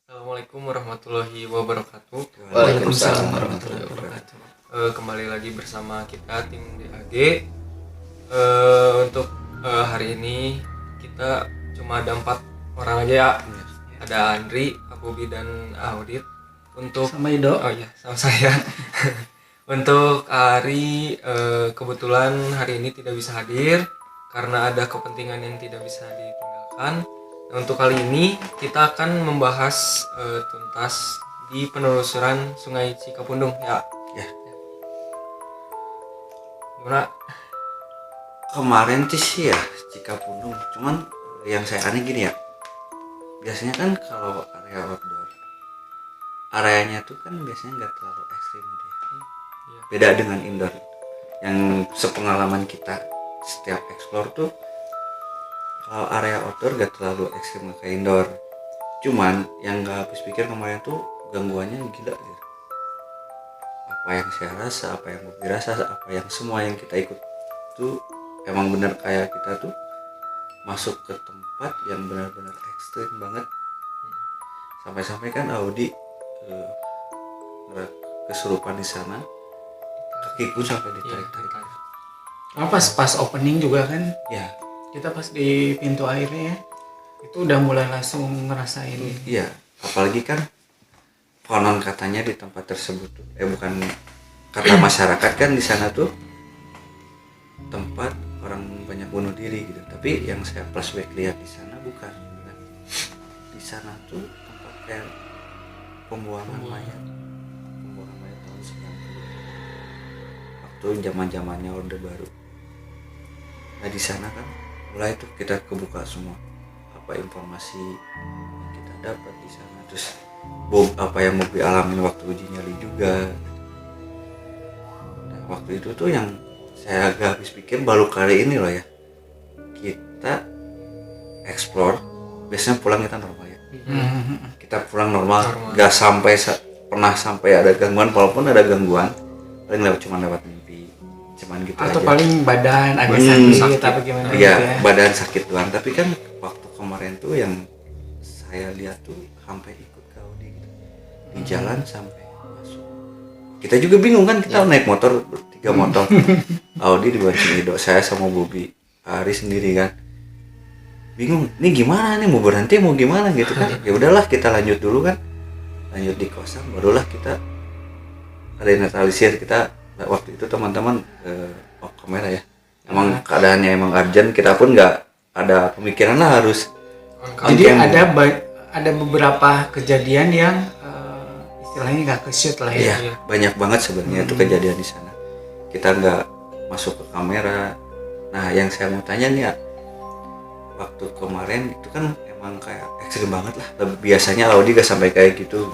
Assalamualaikum warahmatullahi wabarakatuh. Waalaikumsalam warahmatullahi wabarakatuh. Kembali lagi bersama kita tim DAG. Untuk hari ini kita cuma ada 4 orang aja ya. Ada Andri, Abubi dan Audit. Untuk Sama Ido. Oh iya, sama saya. Untuk Ari kebetulan hari ini tidak bisa hadir karena ada kepentingan yang tidak bisa ditinggalkan. Nah, untuk kali ini kita akan membahas tuntas di penelusuran Sungai Cikapundung ya. Ya. Gimana? Kemarin sih ya Cikapundung, cuman yang saya aneh gini ya, biasanya kan kalau area outdoor areanya tuh kan biasanya nggak terlalu ekstrim gitu ya. Iya. Beda dengan indoor yang sepengalaman kita setiap explore tuh, kalau area outdoor gak terlalu ekstrim kayak indoor, cuman yang gak habis pikir kemarin tuh gangguannya gila gitu. Apa yang saya rasa, apa yang Bobi rasa, apa yang semua yang kita ikut tuh emang bener kayak kita tuh masuk ke tempat yang benar-benar ekstrim banget. Sampai-sampai kan Audi kesurupan di sana, kakiku sampai ditarik-tarik. Pas opening juga kan, Ya, kita pas di pintu airnya ya, itu udah mulai langsung ngerasain. iya, apalagi kan konon katanya di tempat tersebut tuh, bukan kata masyarakat kan di sana tuh tempat orang banyak bunuh diri gitu. Tapi yang saya flashback lihat di sana bukan, gitu kan. Di sana tuh tempat kayak pembuangan mayat tahun 90. Waktu zaman-zamannya Orde Baru. Nah di sana kan mulai tuh kita kebuka semua apa informasi yang kita dapat di sana, terus apa yang Bobi alamin waktu uji nyali juga. Nah, waktu itu tuh yang saya agak habis pikir baru kali ini loh ya kita explore. Biasanya pulang kita normal ya, kita pulang normal. Gak sampai pernah sampai ada gangguan, walaupun ada gangguan paling lewat mimpi, cuman gitu Atau aja. paling badan agak sakit apa gimana Iya, gitu ya. badan sakit doang. Tapi kan waktu kemarin tuh yang saya lihat tuh sampai ikut ke Audi gitu. Di jalan sampai masuk. Kita juga bingung kan, kita naik motor 3 motor. Audi dibonceng Ido, saya sama Bobi, Ari sendiri kan. Bingung, ini gimana nih, mau berhenti mau gimana gitu kan. Ya udahlah kita lanjut dulu kan. Lanjut di kosan, barulah kita ada netralisir. Kita waktu itu teman-teman off kamera ya. Emang keadaannya emang urgent, kita pun nggak ada pemikiran lah harus. Jadi ada beberapa kejadian yang istilahnya nggak ke-shoot lah ya. Iya, banyak banget sebenarnya itu kejadian di sana. Kita nggak masuk ke kamera. Nah, yang saya mau tanya nih ya, waktu kemarin itu kan emang kayak ekstrim banget lah. Biasanya Audi gak sampai kayak gitu.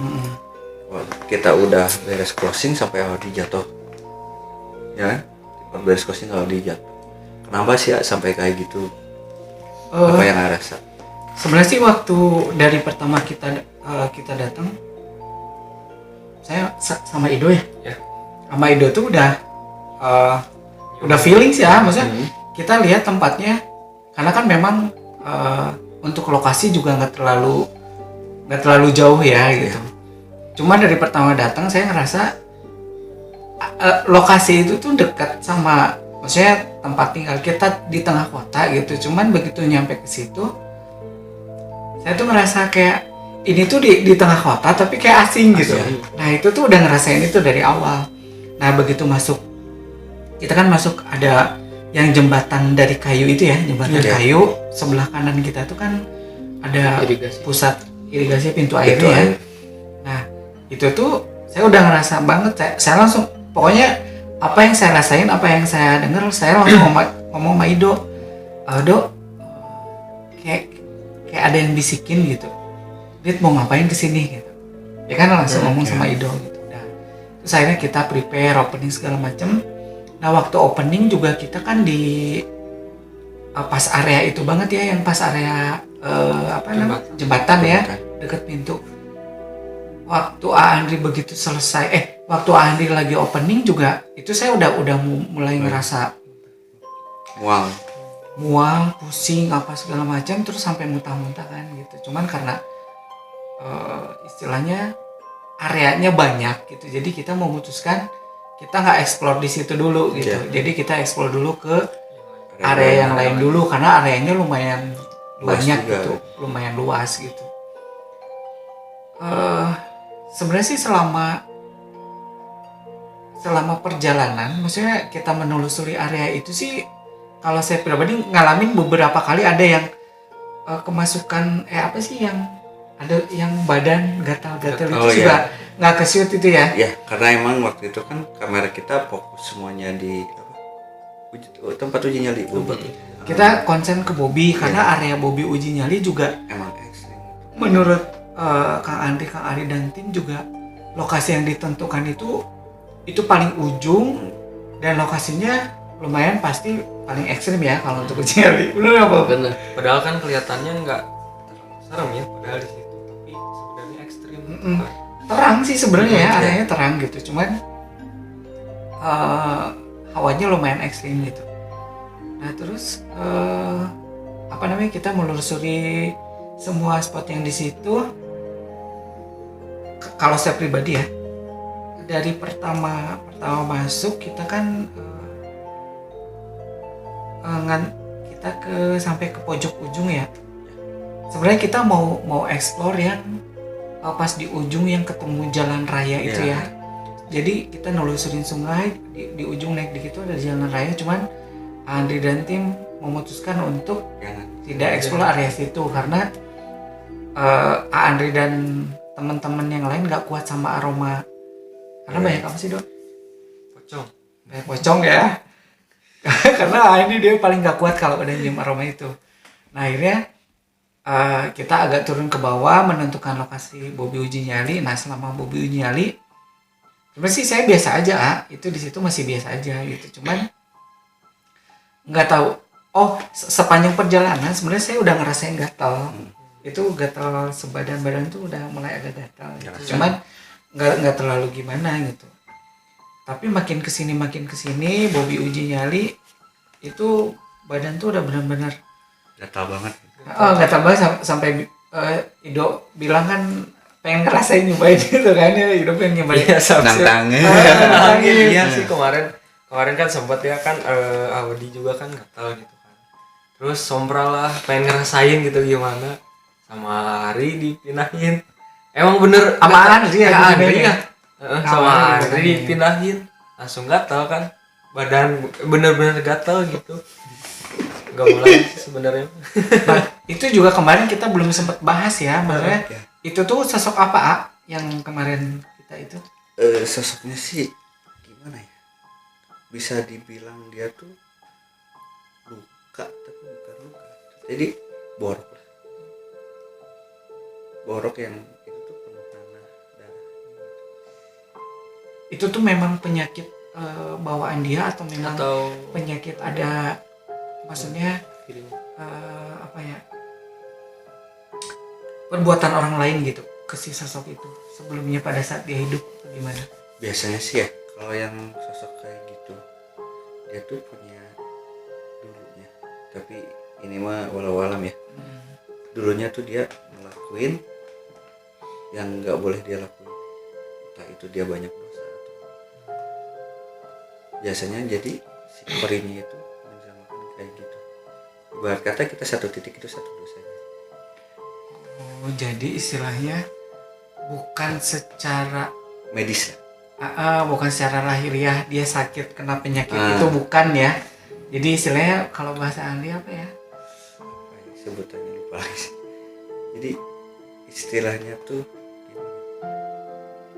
Wah, kita udah beres closing sampai Audi jatuh, ya kan? Beres closing Audi jatuh. Kenapa sih ya sampai kayak gitu? Apa yang Anda rasa? Sebenarnya sih waktu dari pertama kita datang, saya sama Ido ya. Ya. Sama Ido tuh udah feeling sih ya, maksudnya kita lihat tempatnya, karena kan memang untuk lokasi juga nggak terlalu jauh ya gitu. Cuma dari pertama datang saya ngerasa lokasi itu tuh dekat sama, maksudnya tempat tinggal kita di tengah kota gitu. Cuman begitu nyampe ke situ, saya tuh ngerasa kayak ini tuh di tengah kota tapi kayak asing gitu. Nah itu tuh udah ngerasain itu dari awal. Nah begitu masuk, kita kan masuk ada yang jembatan dari kayu itu ya, jembatan kayu. Sebelah kanan kita tuh kan ada pusat irigasi pintu airnya ya. Nah itu tuh saya udah ngerasa banget, saya langsung, pokoknya apa yang saya rasain, apa yang saya dengar, saya langsung ngomong sama Ido, Dok, kayak ada yang bisikin gitu, Dit mau ngapain kesini gitu. Ya kan langsung ngomong sama Ido gitu. Nah terus akhirnya kita prepare opening segala macem. Nah waktu opening juga kita kan di pas area itu banget ya, yang pas area jembatan ya, deket pintu. Waktu Andri begitu selesai, waktu Andri lagi opening juga, itu saya udah mulai ngerasa mual, pusing apa segala macam, terus sampai muntah-muntah kan gitu. Cuman karena istilahnya areanya banyak gitu. Jadi kita memutuskan kita nggak explore di situ dulu gitu. Iya. Jadi kita explore dulu ke area yang lain dulu karena areanya lumayan Luas banyak juga. gitu, lumayan luas gitu. Eh, Sebenarnya sih selama perjalanan, maksudnya kita menelusuri area itu sih, kalau saya pribadi ngalamin beberapa kali ada yang kemasukan apa sih yang ada yang badan gatal-gatal Oh, itu iya. juga nggak ke shoot itu ya. Ya, karena emang waktu itu kan kamera kita fokus semuanya di tempat uji nyali. Kita konsen ke Bobby karena area Bobby uji nyali juga Emang ekstrim. menurut Kang Andri dan tim juga lokasi yang ditentukan itu paling ujung dan lokasinya lumayan pasti paling ekstrim ya kalau untuk uji nyali. Bener apa? Bener. Padahal kan kelihatannya nggak terlalu serem ya padahal di situ, tapi sebenarnya ekstrim. Mm-mm. Terang sih sebenarnya ya, areanya terang gitu, cuman hawanya lumayan ekstrim gitu. Nah terus apa namanya, kita menelusuri semua spot yang di situ. Kalau saya pribadi ya, dari pertama masuk kita kan kita sampai ke pojok ujung ya. Sebenarnya kita mau explore yang pas di ujung yang ketemu jalan raya itu ya. Jadi kita nelusurin sungai di ujung naik dikit itu ada jalan raya, cuman Andri dan tim memutuskan untuk tidak explore area situ karena Andri dan teman-teman yang lain nggak kuat sama aroma karena banyak apa sih dok? Pocong. Banyak pocong ya. Karena ini dia paling nggak kuat kalau udah nyium aroma itu. Nah akhirnya kita agak turun ke bawah menentukan lokasi Bobby uji nyali. Nah selama Bobby uji nyali, sebenarnya sih saya biasa aja, itu di situ masih biasa aja gitu. Cuman nggak tahu. Oh sepanjang perjalanan sebenarnya saya udah ngerasain gatal. Itu gatal sebadan tuh udah mulai agak gatal. Gitu. Cuman nggak terlalu gimana gitu. Tapi makin kesini Bobby uji nyali itu badan tuh udah benar-benar Gatal banget. gatal banget sampai Ido bilang kan pengen ngerasain nyobain gitu kan ya. Ido pengen nyobain. Iya, Nantangin. Iya sih kemarin kan sempat ya kan Audi juga kan gatal gitu kan. Terus Sombra lah pengen ngerasain gitu gimana, sama Ari dipindahin. Emang bener Sama Andri ya, Andri ya. Sama Andri Andri dipindahin langsung gatal kan, badan bener-bener gatal gitu. Gak mulai sebenarnya. Nah, itu juga kemarin kita belum sempat bahas ya, maksudnya itu tuh sosok apa yang kemarin kita itu? Sosoknya sih gimana ya? Bisa dibilang dia tuh luka tapi bukan luka. Jadi borok lah. Borok yang itu tuh penuh tanah, darah. Itu tuh memang penyakit bawaan dia atau memang Atau penyakit ada, maksudnya feeling. apa ya, perbuatan orang lain gitu ke si sosok itu sebelumnya pada saat dia hidup atau gimana? Biasanya sih ya kalau yang sosok kayak gitu dia tuh punya dulunya, tapi ini mah walau alam ya. Dulunya tuh dia ngelakuin yang nggak boleh dia lakuin, entah itu dia banyak dosa atau biasanya jadi si perinya itu menjamakan kayak gitu. Ibarat kata kita satu titik itu satu dosanya. Oh jadi istilahnya bukan secara Medis ya. bukan secara lahiriah dia sakit kena penyakit itu, bukan ya. Jadi istilahnya kalau bahasa Andi apa ya? Apa ya sebutannya lupa lagi. Jadi istilahnya tuh gimana?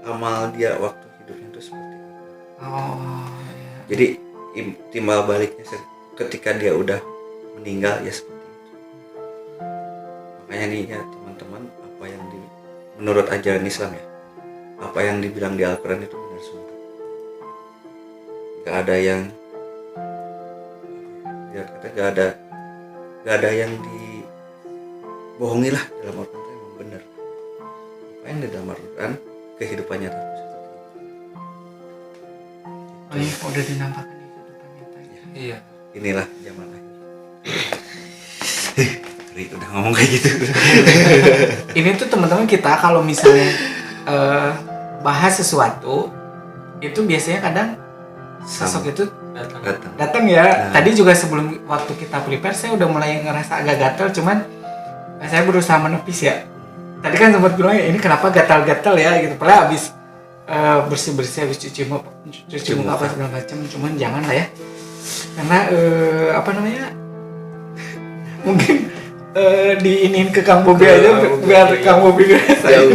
Amal dia waktu hidupnya tuh seperti apa? Oh ya. Jadi timbal baliknya ketika dia udah meninggal ya seperti itu. Makanya nih ya teman-teman, apa yang menurut ajaran Islam ya, apa yang dibilang di Al-Quran itu benar semua. Gak ada yang gak ada yang dibohongi lah dalam Al-Quran itu emang benar. Apa yang di dalam Al-Quran kehidupan nyata itu seperti itu. Oh iya, udah dinampakkan di kehidupan nyata. Iya. Inilah zaman akhir. udah ngomong kayak gitu. Ini tuh teman-teman kita kalau misalnya bahas sesuatu itu biasanya kadang sosok itu Datang. datang ya. Nah. Tadi juga sebelum waktu kita prepare saya udah mulai ngerasa agak gatel, cuman saya berusaha menepis ya. Tadi kan sempat bilang ya ini kenapa gatal-gatal ya gitu. Padahal habis bersih-bersih, habis cuci muka apa segala macam, cuman jangan lah ya. Karena apa namanya? Mungkin diinin ke Kang Bobi aja biar iya. Kang Bobi ngerasain.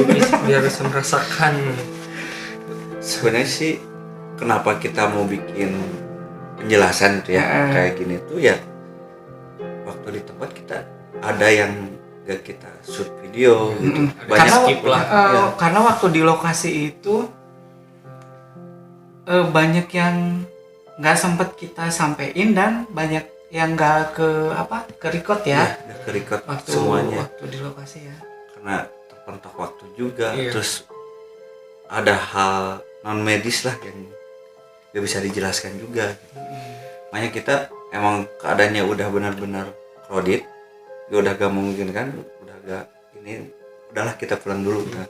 Biar bisa merasakan. Sebenarnya sih kenapa kita mau bikin penjelasan tuh ya kayak gini tuh ya, waktu di tempat kita ada yang gak kita shoot video gitu. Banyak Karena, skip lah. Ya. karena waktu di lokasi itu banyak yang nggak sempet kita sampein dan banyak yang nggak ke record ya, Udah ke record waktu semuanya waktu di lokasi ya. karena terpentok waktu juga. Iya. Terus ada hal non medis lah yang gak bisa dijelaskan juga. Makanya kita emang keadaannya udah benar-benar crowded, ya udah gak mungkin kan, udah gak ini, udahlah kita pulang dulu kan.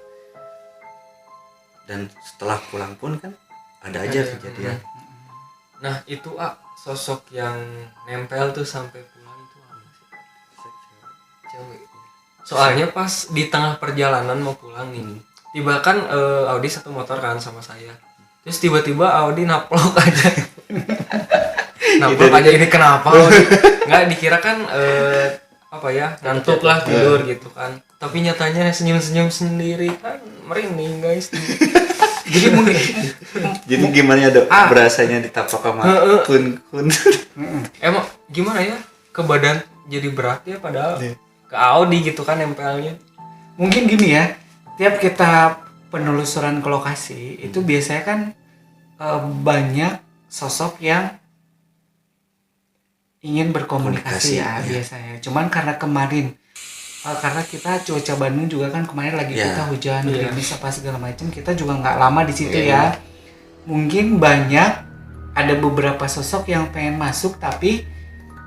Dan setelah pulang pun kan ada aja Ada. kejadian. Nah itu sosok yang nempel tuh sampai pulang itu apa sih? Cewek. Soalnya pas di tengah perjalanan mau pulang nih, tiba kan Audi satu motor kan sama saya. Terus tiba-tiba Audi naplok aja. Naplok aja, ini kenapa Audi? Nggak dikira kan apa ya, ngantuk lah tidur gitu kan. Tapi nyatanya senyum-senyum sendiri kan, merinding guys. Jadi mungkin Jadi gimana ada berasanya ditapak sama kun. emang gimana ya, ke badan jadi berat ya padahal ke Audi gitu kan nempelnya. Mungkin gini ya, tiap kita penelusuran ke lokasi itu biasanya kan banyak sosok yang ingin berkomunikasi Komunikasi, ya ya. biasanya. Cuman karena kemarin karena kita cuaca Bandung juga kan kemarin lagi Ya. kita hujan, Iya. gerimis apa segala macam, kita juga nggak lama di situ Iya. ya. Mungkin banyak ada beberapa sosok yang pengen masuk tapi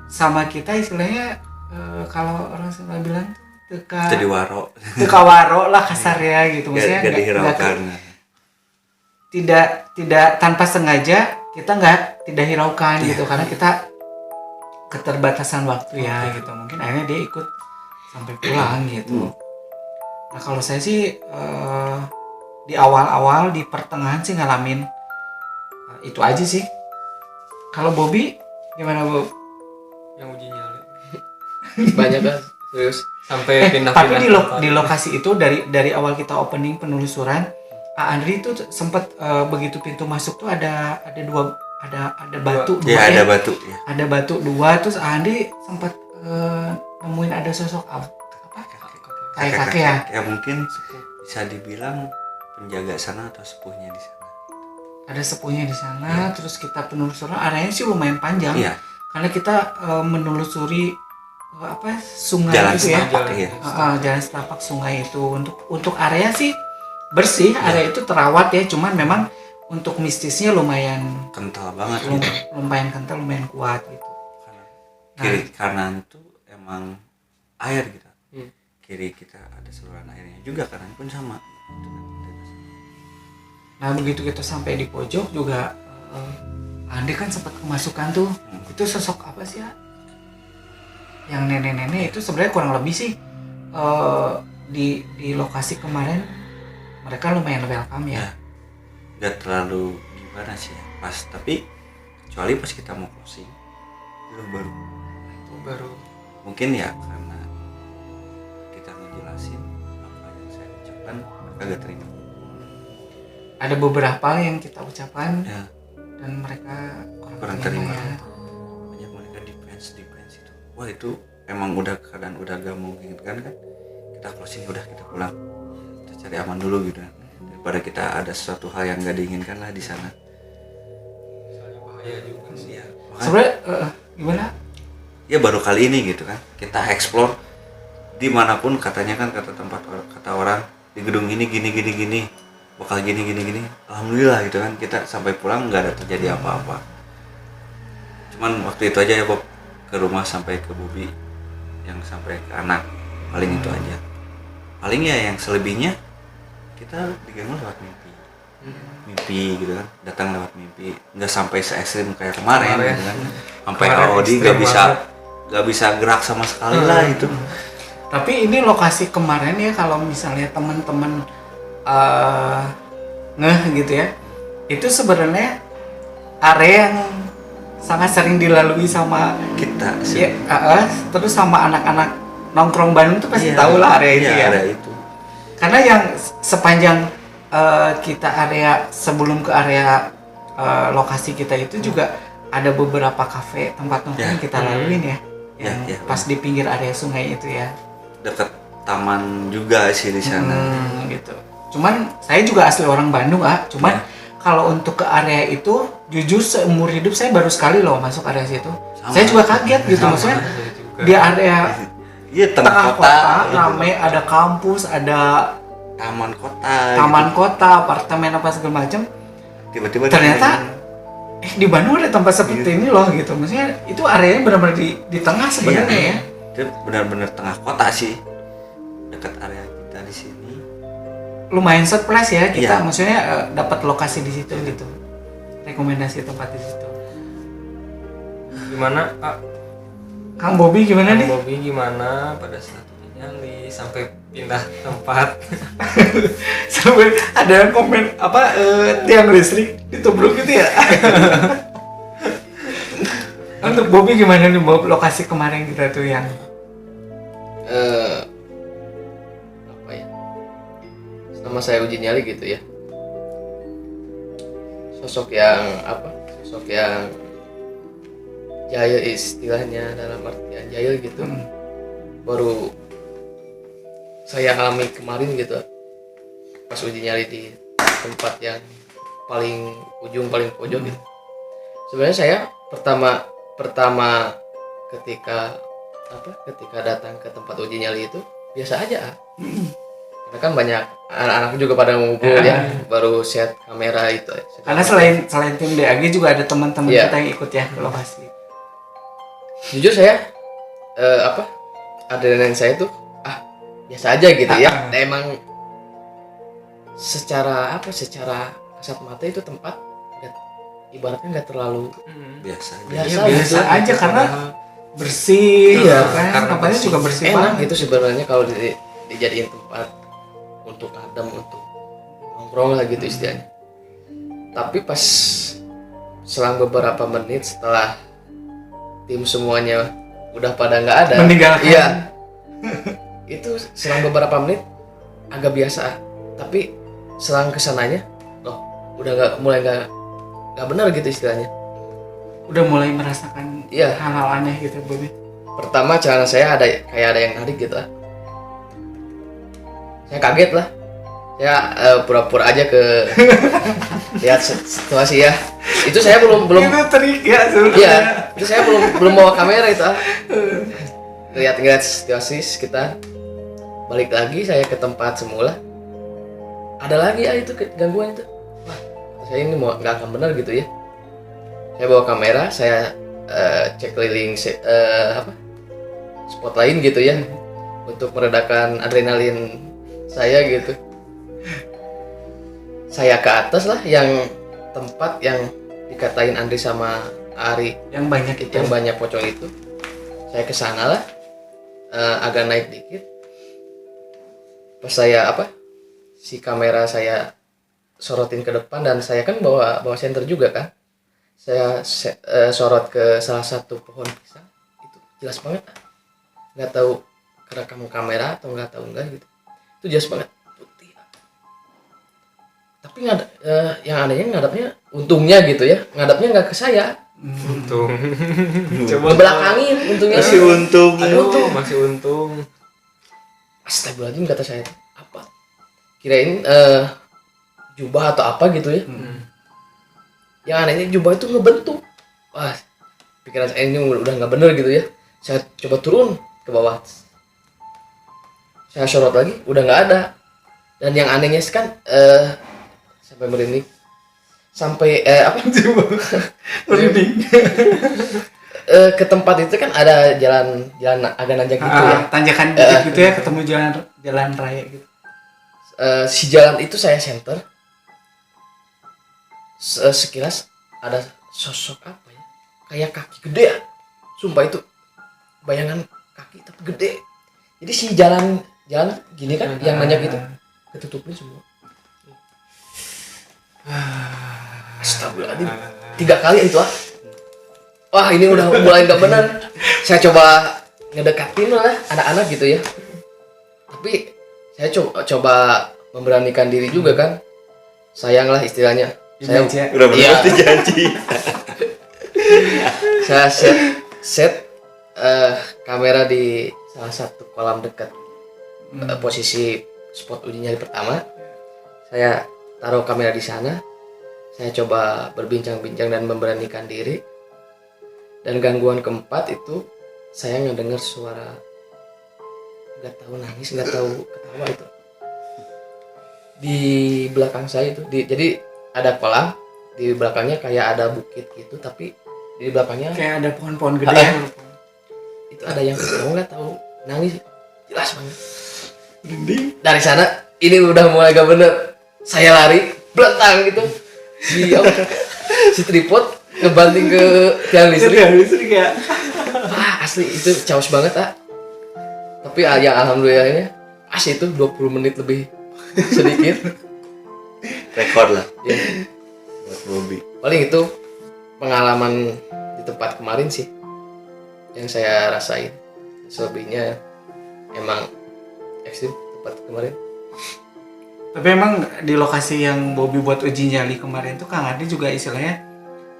sama kita istilahnya kalau orang Sunda bilang Jadi waro. teka waro lah kasar ya gitu, maksudnya Gak nggak- dihiraukan. tidak tanpa sengaja kita tidak hiraukan Iya. gitu karena kita keterbatasan waktu ya gitu, mungkin akhirnya dia ikut sampai pulang gitu. Nah kalau saya sih di awal-awal, di pertengahan sih ngalamin itu aja sih. Kalau Bobby gimana Bob? Yang uji nyali banyak kan, serius sampai Tapi pindah-pindah tempat. di lokasi itu dari awal kita opening penelusuran, Andri tuh sempat begitu pintu masuk tuh ada batu dua Ya ya. ada batu ya. Ada batu dua, terus Andi sempat nemuin ada sosok apa kayak kakek ya. Ya mungkin bisa dibilang penjaga sana atau sepuhnya di sana. Ada sepuhnya di sana. Terus kita penelusuran areanya sih lumayan panjang Iya. karena kita menelusuri sungai Jalan itu ya. setapak ya. Jalan setapak sungai itu. Untuk area sih bersih, area itu terawat ya, cuman memang untuk mistisnya lumayan Kental banget gitu. lumayan kental, lumayan kuat gitu. Kiri kanan tuh emang air gitu. Hmm. Kiri kita ada saluran airnya juga, kanan pun sama. Nah begitu kita sampai di pojok juga Andi kan sempat kemasukan tuh. Itu sosok apa sih ya? Yang nenek-nenek itu sebenarnya kurang lebih sih di lokasi kemarin mereka lumayan welcome ya. Gak terlalu gimana sih ya, pas, tapi kecuali pas kita mau closing itu baru mungkin ya karena kita ngejelasin apa yang saya ucapkan mereka gak terima Ada beberapa yang kita ucapkan ya, dan mereka kurang terima ya. banyak mereka defense itu. Wah itu emang udah keadaan udah gak mungkin kan kita closing, udah kita pulang, kita cari aman dulu gitu kan, daripada kita ada sesuatu hal yang gak diinginkan lah di sana. soalnya bahaya juga sih. Iya, Sebenarnya gimana? ya baru kali ini gitu kan kita explore dimanapun, katanya kan kata orang di gedung ini gini bakal gini, alhamdulillah gitu kan, kita sampai pulang nggak ada terjadi apa-apa. Cuman waktu itu aja ya Bob, ke rumah sampai ke Bobi yang sampai ke anak, paling itu aja. Paling ya yang selebihnya kita diganggu lewat mimpi gitu kan, datang lewat mimpi, nggak sampai se ekstrim kayak kemarin gitu kan, sampai Kemarin Audi ekstrim nggak bisa gerak sama sekali lah itu. Tapi ini lokasi kemarin ya, kalau misalnya teman-teman ngeh gitu ya, itu sebenarnya area yang sangat sering dilalui sama Kita sih ya, terus sama anak-anak nongkrong Bandung tuh pasti Iya, tahu lah area itu iya, ya. area itu. Karena yang sepanjang kita area sebelum ke area lokasi kita itu juga ada beberapa kafe tempat nongkrong Ya. kita laluin ya, Ya, yang ya. pas di pinggir area sungai itu ya. Dekat taman juga sih di sana. Gitu. Cuman saya juga asli orang Bandung cuman Ya. kalau untuk ke area itu jujur seumur hidup saya baru sekali loh masuk area situ. Sama. Saya juga kaget gitu, Sama, maksudnya saya juga. di area Iya, tengah tengah kota, kota, gitu. rame, ada kampus, ada Taman kota. taman gitu. kota, apartemen apa segala macam. Tiba-tiba Ternyata di Bandung ada tempat seperti ini loh gitu. Maksudnya itu areanya benar-benar di tengah sebenarnya ya. Itu benar-benar tengah kota sih. Dekat area kita di sini. Lumayan surprise ya kita, Iya. maksudnya dapat lokasi di situ gitu. Rekomendasi tempat di situ. Gimana Kak? Kang Bobby gimana nih? Bobby gimana pada saat nyali sampai pindah tempat? Sampai ada yang komen apa tiang listrik ditubruk gitu ya. Untuk Bobby gimana nih Bob, lokasi kemarin kita tuh yang Apa ya? Selama saya uji nyali gitu ya. Sosok yang jahil istilahnya, dalam artian jahil gitu. Baru saya alami kemarin gitu pas uji nyali di tempat yang paling ujung, paling pojok gitu. Sebenarnya saya pertama ketika datang ke tempat uji nyali itu biasa aja karena kan banyak anak-anak juga pada ngumpul ya, baru set kamera itu. karena selain tim DAG juga ada teman-teman Iya. kita yang ikut ya ke lokasi. Jujur saya adrenalin saya tuh biasa aja gitu ya. Nah, emang secara kasat mata itu tempat ibaratnya nggak terlalu Biasa aja. biasa, Iya, biasa gitu. aja karena bersih Iya, kan, karena tempatnya bersih. juga bersih enak banget. gitu sebenarnya kalau dijadiin tempat untuk adem, untuk nongkrong lah gitu istilahnya. Tapi pas selang beberapa menit setelah tim semuanya udah pada nggak ada, Meninggalkan. iya, itu selang beberapa menit agak biasa, tapi selang kesananya loh udah mulai nggak benar gitu istilahnya. Udah mulai merasakan Iya. hal-hal aneh gitu Bobby. Pertama celana saya kayak ada yang narik gitu lah. Saya kaget lah. Saya pura-pura aja ke lihat situasi ya. Itu saya belum Itu trik ya sebenarnya. iya, itu saya belum bawa kamera itu lihat situasi sekitar. Balik lagi saya ke tempat semula. Ada lagi itu gangguan itu. Wah, saya ini mau nggak akan benar gitu ya. Saya bawa kamera, saya cek keliling spot lain gitu ya, untuk meredakan adrenalin saya gitu. Saya ke atas lah, yang tempat yang dikatain Andri sama Ari Yang banyak itu. yang banyak pocong itu. Saya ke sana lah, agak naik dikit. Pas saya si kamera saya sorotin ke depan, dan saya kan bawa senter juga kan. Saya sorot ke salah satu pohon pisang, itu jelas banget, nggak tahu kerekam kamera atau nggak tahu enggak gitu, itu jelas banget putih. Tapi yang anehnya ngadapnya, untungnya gitu ya, ngadapnya nggak ke saya, Untung. ngebelakangin untungnya. Masih untung. Aduh, Masih untung. Astagfirullahaladzim, kata saya, apa? Kirain jubah atau apa gitu ya. Yang anehnya jubah itu ngebentuk. Wah, pikiran saya ini udah nggak bener gitu ya. Saya coba turun ke bawah. Saya sorot lagi, udah nggak ada. Dan yang anehnya kan sampai merinding. Sampai Merinding. ke tempat itu kan ada jalan agak nanjak gitu ya. Tanjakan dikit gitu ya, ketemu jalan raya gitu. Si jalan itu saya center. Sekilas ada sosok apa ya? Kayak kaki gede ya. Sumpah itu bayangan kaki tapi gede. Jadi si jalan gini kan yang nanjak itu ketutupin semua. Astagfirullahaladzim. 3 kali itu wah ini udah mulai nggak benar. Saya coba ngedekatin lah anak-anak gitu ya, tapi saya coba memberanikan diri juga kan, sayang lah istilahnya. Saya Udah berarti janji. saya set kamera di salah satu kolam dekat posisi spot uji nyali pertama. Saya taruh kamera di sana. Saya coba berbincang-bincang dan memberanikan diri. Dan gangguan keempat itu saya ngedengar suara nggak tahu nangis, nggak tahu ketawa itu di belakang saya itu. Jadi ada kolam, di belakangnya kayak ada bukit gitu, tapi di belakangnya Kayak ada pohon-pohon gede ya. itu ada yang ketawa nggak tahu nangis, jelas banget. Dari sana ini udah mulai gak bener. Saya lari belentang gitu si tripod ngebanting ke tiang listrik ya. asli itu caos banget tapi ya alhamdulillahnya pas itu 20 menit lebih sedikit Rekor lah ya. buat Bobby. Paling itu pengalaman di tempat kemarin sih yang saya rasain. Selebihnya emang ekstrim tempat kemarin. Tapi emang di lokasi yang Bobby buat uji nyali kemarin tuh Kang Adi juga istilahnya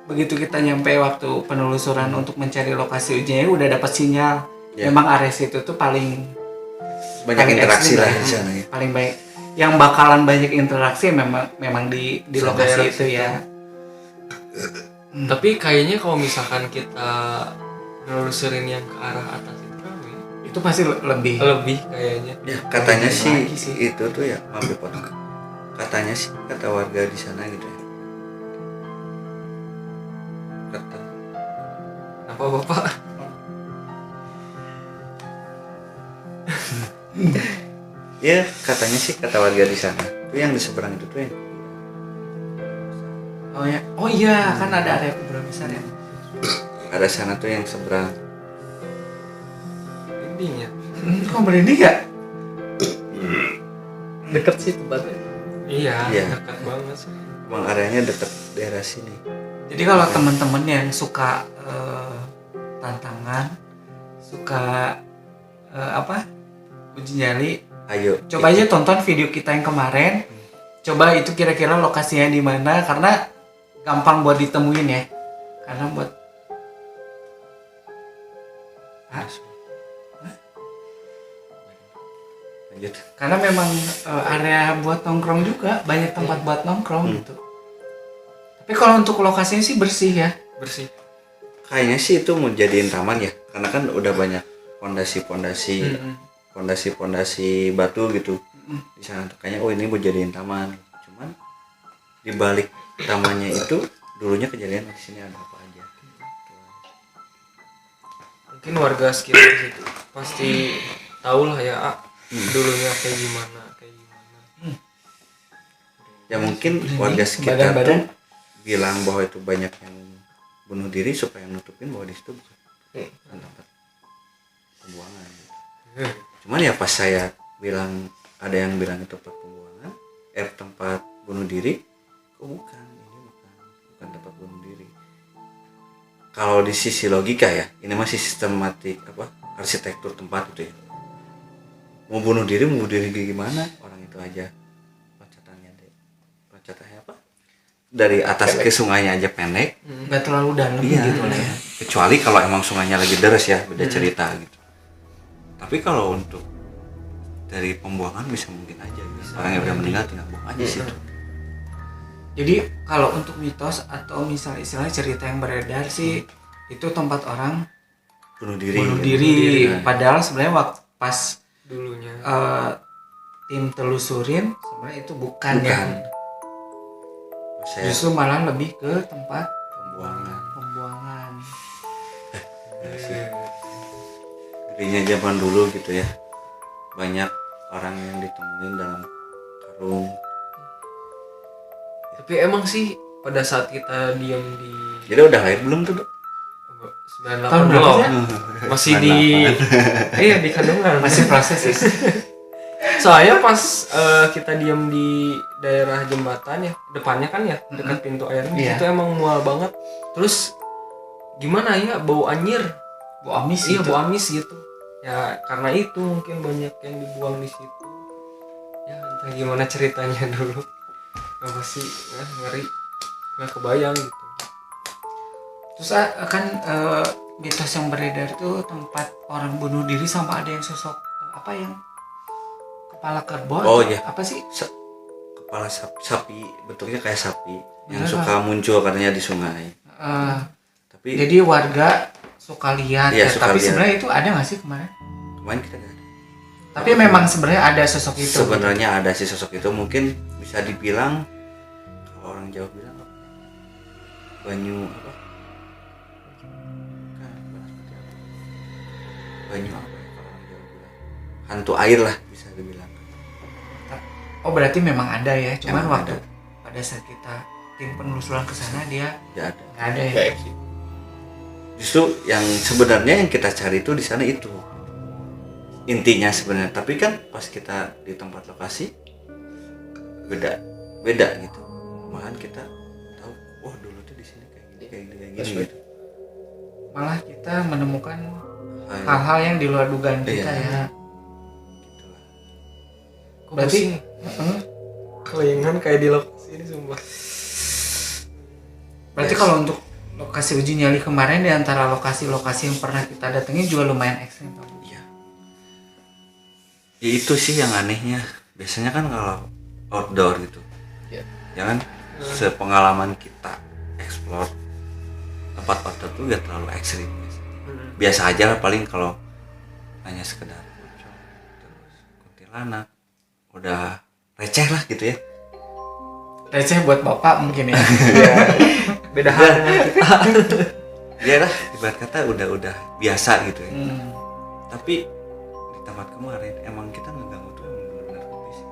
begitu kita nyampe waktu penelusuran untuk mencari lokasi uji nyali udah dapat sinyal. Ya. Memang area situ tuh paling Banyak interaksi ekstrim lah di sana ya. Paling baik. Yang bakalan banyak interaksi memang di lokasi Daerah itu ya. Tapi kayaknya kalau misalkan kita nelusurin yang ke arah atas itu rame. Itu pasti lebih. Lebih kayaknya. Ya katanya Lagi sih sih. itu tuh ya mampir potong. Katanya sih kata warga di sana gitu ya. Kata Apa Bapak? ya katanya sih kata warga di sana tuh yang di seberang itu tuh yang Oh iya, kan ada area kuburan besar ya. ada sana tuh yang seberang. Intinya. Kok merinding ya? Deket sih tempatnya. Iya, Iya. dekat banget sih. Emang areanya dekat daerah sini. Jadi kalau teman-teman yang suka tantangan, suka uji nyali, Ayo. coba aja tonton video kita yang kemarin. Coba itu kira-kira lokasinya di mana karena gampang buat ditemuin ya. Karena buat Lanjut. karena memang area buat nongkrong juga, banyak tempat buat nongkrong gitu. Tapi kalau untuk lokasinya sih bersih ya. Bersih. Kayaknya sih itu mau jadiin taman ya, karena kan udah banyak fondasi-fondasi batu gitu di sana. Kayaknya ini mau jadiin taman. Cuman di balik tamannya itu dulunya kejadian di sini ada apa aja. Mungkin warga sekitar situ pasti tahu lah ya dulunya kayak gimana. Ya mungkin warga sekitar tuh bilang bahwa itu banyak yang bunuh diri supaya nutupin bahwa di situ bukan tempat pembuangan. Cuman ya pas saya bilang ada yang bilang itu tempat pembuangan, tempat bunuh diri, kok bukan, ini bukan tempat bunuh diri. Kalau di sisi logika ya, ini masih sistematik arsitektur tempat itu ya. Mau bunuh diri gimana? Orang itu aja loncatannya apa? Dari atas ke sungainya aja pendek. Nggak terlalu dalam Iya, gitu lah ya. kecuali kalau emang sungainya lagi deres ya, beda cerita gitu. Tapi kalau untuk dari pembuangan bisa mungkin aja gitu. Orang yang udah meninggal tinggal buang aja situ. Jadi kalau untuk mitos atau misalnya istilahnya cerita yang beredar sih itu tempat orang Bunuh diri. bunuh gitu. diri. Nah, Padahal sebenarnya waktu pas Dulunya. tim telusurin sebenarnya itu bukan ya. Saya Justru malah lebih ke tempat pembuangan. pembuangan. Dirinya zaman dulu gitu ya, banyak orang yang ditemuin dalam karung. Tapi emang sih pada saat kita diam di Jadi udah lahir belum tuh, Dok? 98 Tahun berapa belum, sih? masih di iya di kandungan Masih proses ya. soalnya pas kita diam di daerah jembatan ya depannya kan ya dekat pintu air Iya. itu emang mual banget, terus gimana ya bau anjir, Bu Amis iya itu. bau amis gitu ya, karena itu mungkin banyak yang dibuang di situ ya, entah gimana ceritanya dulu apa sih, ngeri nggak kebayang gitu. Terus kan mitos yang beredar tuh tempat orang bunuh diri sama ada yang sosok apa yang kepala kerbau Oh, atau iya. apa sih? Kepala sapi, bentuknya kayak sapi yang Bener, suka muncul katanya di sungai. Eh, Tapi jadi warga suka lihat Iya, ya, suka tapi lihat. sebenarnya itu ada nggak sih kemarin? kemarin kita nggak ada. Tapi memang sebenarnya ada sosok itu. Sebenarnya ada si sosok itu, mungkin bisa dibilang kalau orang Jawa bilang apa? Banyu apa? Bukan seperti apa? Banyu apa ya kalau orang Jawa bilang? Hantu air lah bisa dibilang. Oh berarti memang ada ya, cuman Emang waktu ada. pada saat kita tim penelusuran ke sana dia Ya ada. nggak ada ya. Gaib sih. Justru yang sebenarnya yang kita cari itu di sana itu intinya sebenarnya. Tapi kan pas kita di tempat lokasi beda gitu. Malahan kita tahu, oh dulu tuh di sini kayak gini kayak gini gitu. Malah kita menemukan Kayak hal-hal yang di luar dugaan Iya. kita ya. gitu lah. Kok Berarti pusing? Kelingan kayak di lokasi ini sumpah. berarti Yes. kalau untuk lokasi uji nyali kemarin di antara lokasi-lokasi yang pernah kita datengin juga lumayan ekstrim Pak Bu. Iya. Ya itu sih yang anehnya. Biasanya kan kalau outdoor gitu, Iya. ya kan sepengalaman kita explore tempat outdoor tuh gak terlalu ekstrim. Biasa aja lah, paling kalau hanya sekedar pocong, terus kuntilanak, udah receh lah gitu ya. Receh buat bapak mungkin ya. Beda hal dengan kita. Ya lah, ibarat kata udah biasa gitu ya. Hmm. Tapi di tempat kemarin emang kita ngeganggu tuh emang benar-benar ke fisik.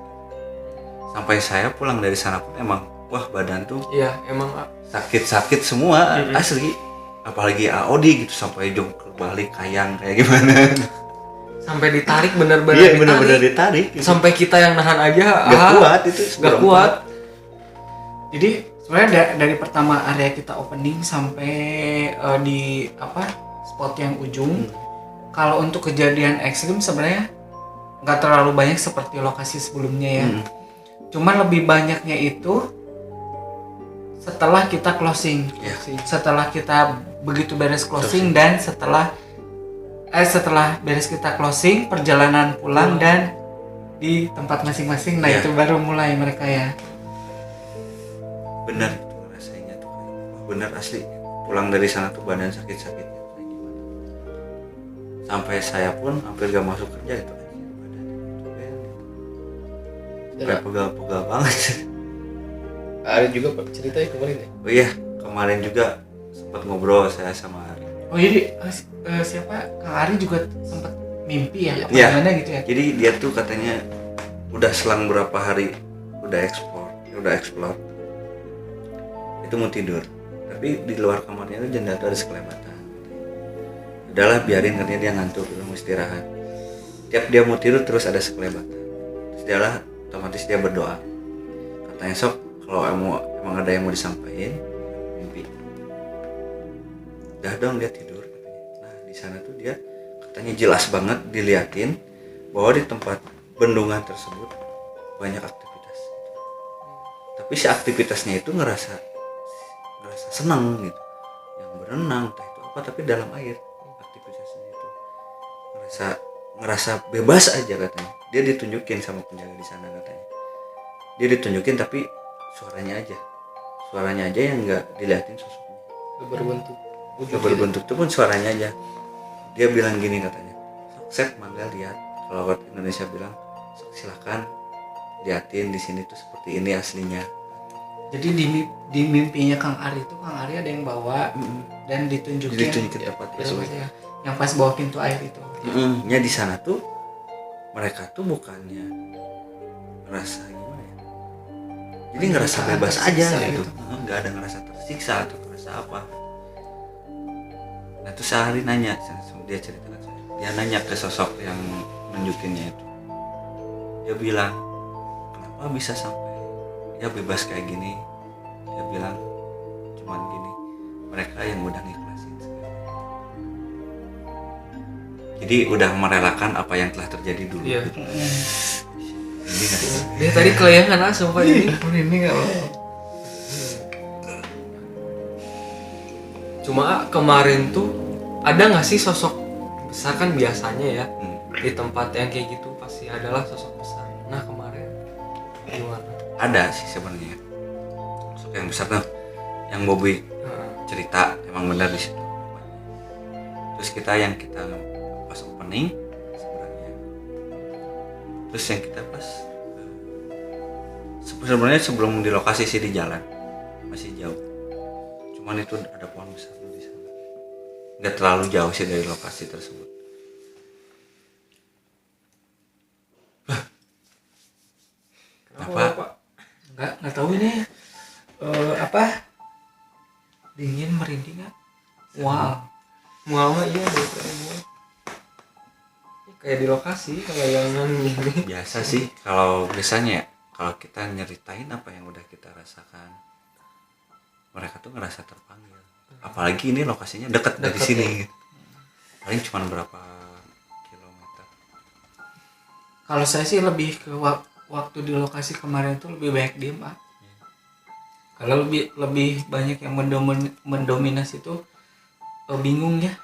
Sampai saya pulang dari sana pun emang wah badan tuh Iya emang sakit semua asli. Apalagi AOD gitu sampai jongkok balik kayang kayak gimana. sampai ditarik bener-bener Iya ditarik. benar-benar ditarik. Gitu. Sampai kita yang nahan aja Gak kuat itu. gak seberempat. kuat. Jadi sebenarnya dari pertama area kita opening sampai di apa spot yang ujung, kalau untuk kejadian ekstrim sebenarnya nggak terlalu banyak seperti lokasi sebelumnya ya. Cuman lebih banyaknya itu setelah kita closing, Iya. setelah kita begitu beres closing dan setelah beres kita closing perjalanan pulang dan di tempat masing-masing, nah Iya. itu baru mulai mereka ya. Bener itu rasanya tuh kayak, wah bener asli pulang dari sana tuh badan sakit-sakitnya kayak gimana. Sampai saya pun hampir gak masuk kerja itu aja badan itu kayak pegal-pegal banget. Ada juga Pak, cerita ya kemarin ya. Oh iya, kemarin juga sempat ngobrol saya sama Ari. Oh jadi siapa Kang Ari juga sempat mimpi ya? Apa Iya. gimana gitu ya? Jadi dia tuh katanya udah selang berapa hari udah explore itu mau tidur, tapi di luar kamarnya itu jendela tuh ada sekelebatan. Udahlah biarin, katanya dia ngantuk, dia mau istirahat. Tiap dia mau tidur terus ada sekelebatan. Terus dia lah otomatis dia berdoa. Katanya sok kalau emang ada yang mau disampaikan mimpi. Udah dong dia tidur katanya. Nah di sana tuh dia katanya jelas banget diliatin bahwa di tempat bendungan tersebut banyak aktivitas. Tapi si aktivitasnya itu ngerasa senang gitu, yang berenang entah itu apa, tapi dalam air aktivitasnya itu ngerasa bebas aja katanya. Dia ditunjukin sama penjaga di sana katanya. Dia ditunjukin tapi suaranya aja yang nggak diliatin sosoknya. Berbentuk Udah berbentuk itu pun suaranya aja. Dia bilang gini katanya, sok Sep mangga lihat, kalau orang Indonesia bilang sok silakan liatin di sini tuh seperti ini aslinya. Jadi di mimpinya Kang Ari itu Kang Ari ada yang bawa dan ditunjukin tempat ya, itu. ya, yang pas bawa pintu air itu. Ya di sana tuh mereka tuh bukannya ngerasa gimana ya, jadi ngerasa Mereka bebas aja tersiksa gitu, gitu. nggak ada ngerasa tersiksa atau ngerasa apa. Nah tuh sehari nanya, dia cerita ke saya, dia nanya ke sosok yang nunjukinnya itu, dia bilang kenapa bisa sampai ya bebas kayak gini. Dia bilang cuman gini, mereka yang udah ngikhlasin segala. Jadi udah merelakan apa yang telah terjadi dulu. Iya. Gitu. Ini nggak sih? Dia tadi kelayangan sumpah ini. Ini nggak apa. Cuma kemarin tuh ada nggak sih sosok besar, kan biasanya ya di tempat yang kayak gitu pasti adalah sosok besar. Nah kemarin gimana? Ada sih sebenarnya sosok yang besar tuh, yang Bobby cerita emang benar di situ. Terus kita pas opening sebenarnya, terus yang kita pas sebenarnya sebelum di lokasi sih di jalan masih jauh, cuman itu ada pohon besar di sana, nggak terlalu jauh sih dari lokasi tersebut. Kenapa? Nggak tahu ini apa dingin merinding nggak? Wow. Mual mah iya daripada mual. Kayak di lokasi kelayangan gini. Biasa sih kalau biasanya ya, kalau kita nyeritain apa yang udah kita rasakan, mereka tuh ngerasa terpanggil. Apalagi ini lokasinya dekat dari Deket, sini, ya. paling cuma berapa kilometer. Kalau saya sih lebih ke waktu di lokasi kemarin itu lebih banyak diem Pak. Kalau lebih banyak yang mendominasi itu bingung ya.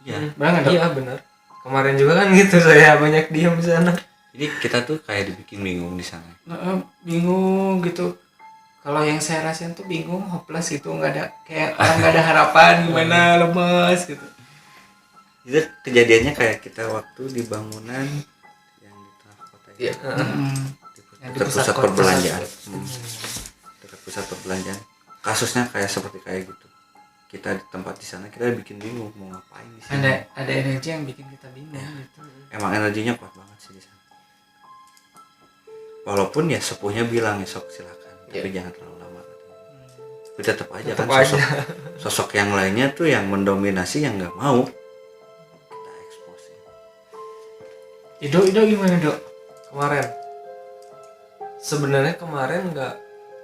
Iya. Benar nggak? Iya benar. Kemarin juga kan gitu, saya banyak diem di sana. Jadi kita tuh kayak dibikin bingung di sana. Bingung gitu. Kalau yang saya rasain tuh bingung, hopeless gitu, nggak ada kayak orang nggak ada harapan, gimana, lemes gitu. Itu kejadiannya kayak kita waktu di bangunan yang di tengah kota Iya. Yang dekat pusat perbelanjaan. Dekat pusat perbelanjaan. Kasusnya kayak seperti kayak gitu. Kita di tempat di sana kita bikin bingung mau ngapain di sini. Ada energi yang bikin kita bingung gitu. Emang energinya kuat banget sih di sana. Walaupun ya sepuhnya bilang ya sok silakan, tapi jangan terlalu lama. Tapi tetap aja Tetap kan aja. sosok yang lainnya tuh yang mendominasi, yang nggak mau kita expose. Ido gimana Dok? Kemarin. Sebenarnya kemarin nggak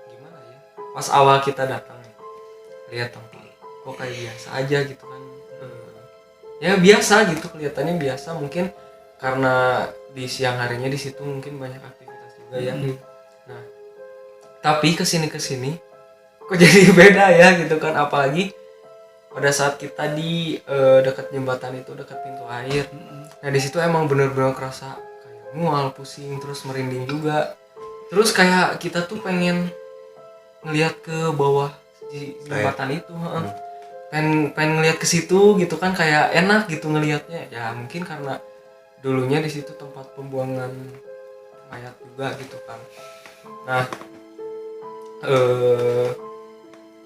gimana ya. Pas awal kita datang nih, lihat tempat kok kayak biasa aja gitu kan. Ya biasa gitu, kelihatannya biasa, mungkin karena di siang harinya di situ mungkin banyak aktivitas juga ya. Nah, tapi kesini kok jadi beda ya gitu kan, apalagi pada saat kita di dekat jembatan itu, dekat pintu air. Nah di situ emang bener-bener kerasa kayak mual, pusing, terus merinding juga. Terus kayak kita tuh pengen ngelihat ke bawah di jembatan itu, pengen ngelihat ke situ gitu kan, kayak enak gitu ngelihatnya. Ya mungkin karena dulunya di situ tempat pembuangan mayat juga gitu kan. Nah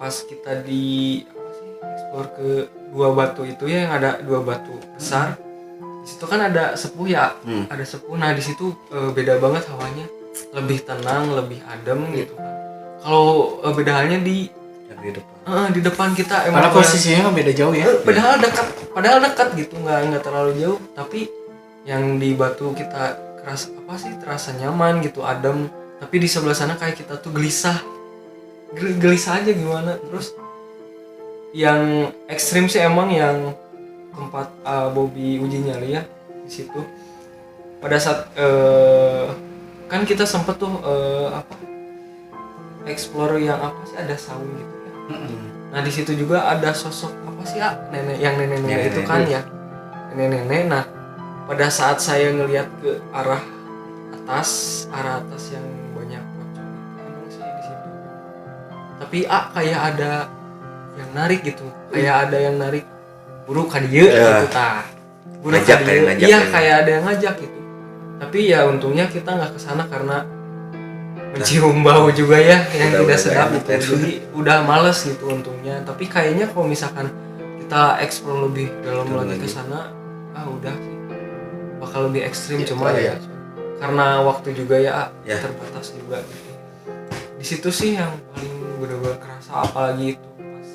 pas kita di explore ke dua batu itu ya, yang ada dua batu besar di situ kan ada sepuh ya, ada sepuh. Nah di situ beda banget hawanya, lebih tenang, lebih adem gitu kan. Kalau beda halnya di depan kita emang Karena posisinya beda jauh ya. padahal dekat gitu, nggak terlalu jauh, tapi yang di batu kita terasa nyaman gitu, adem. Tapi di sebelah sana kayak kita tuh gelisah aja gimana. Terus yang ekstrim sih emang yang tempat Bobby uji nyali ya di situ. Pada saat kan kita sempet tuh explore yang apa sih, ada saung gitu ya. Nah di situ juga ada sosok apa sih ya, nenek itu kan ya, nenek. Nah pada saat saya ngelihat ke arah atas yang banyak pocong itu, emang sih di situ. Tapi kayak ada yang narik gitu, kayak ada yang narik buru kadieu gitu tah. Buru Ngajak, kadieu. kayak ngajak Iya ya. kayak ada yang ngajak gitu. Tapi ya untungnya kita nggak kesana karena mencium bau juga ya yang Udah tidak sedap enak gitu. ya. Jadi udah males gitu untungnya. Tapi kayaknya kalau misalkan kita explore lebih dalam Dalam lagi ke lagi. sana, udah sih bakal lebih ekstrim. Gitu Cuma aja. ya karena waktu juga ya, Ya. terbatas juga gitu. Di situ sih yang paling benar-benar kerasa, apalagi itu pas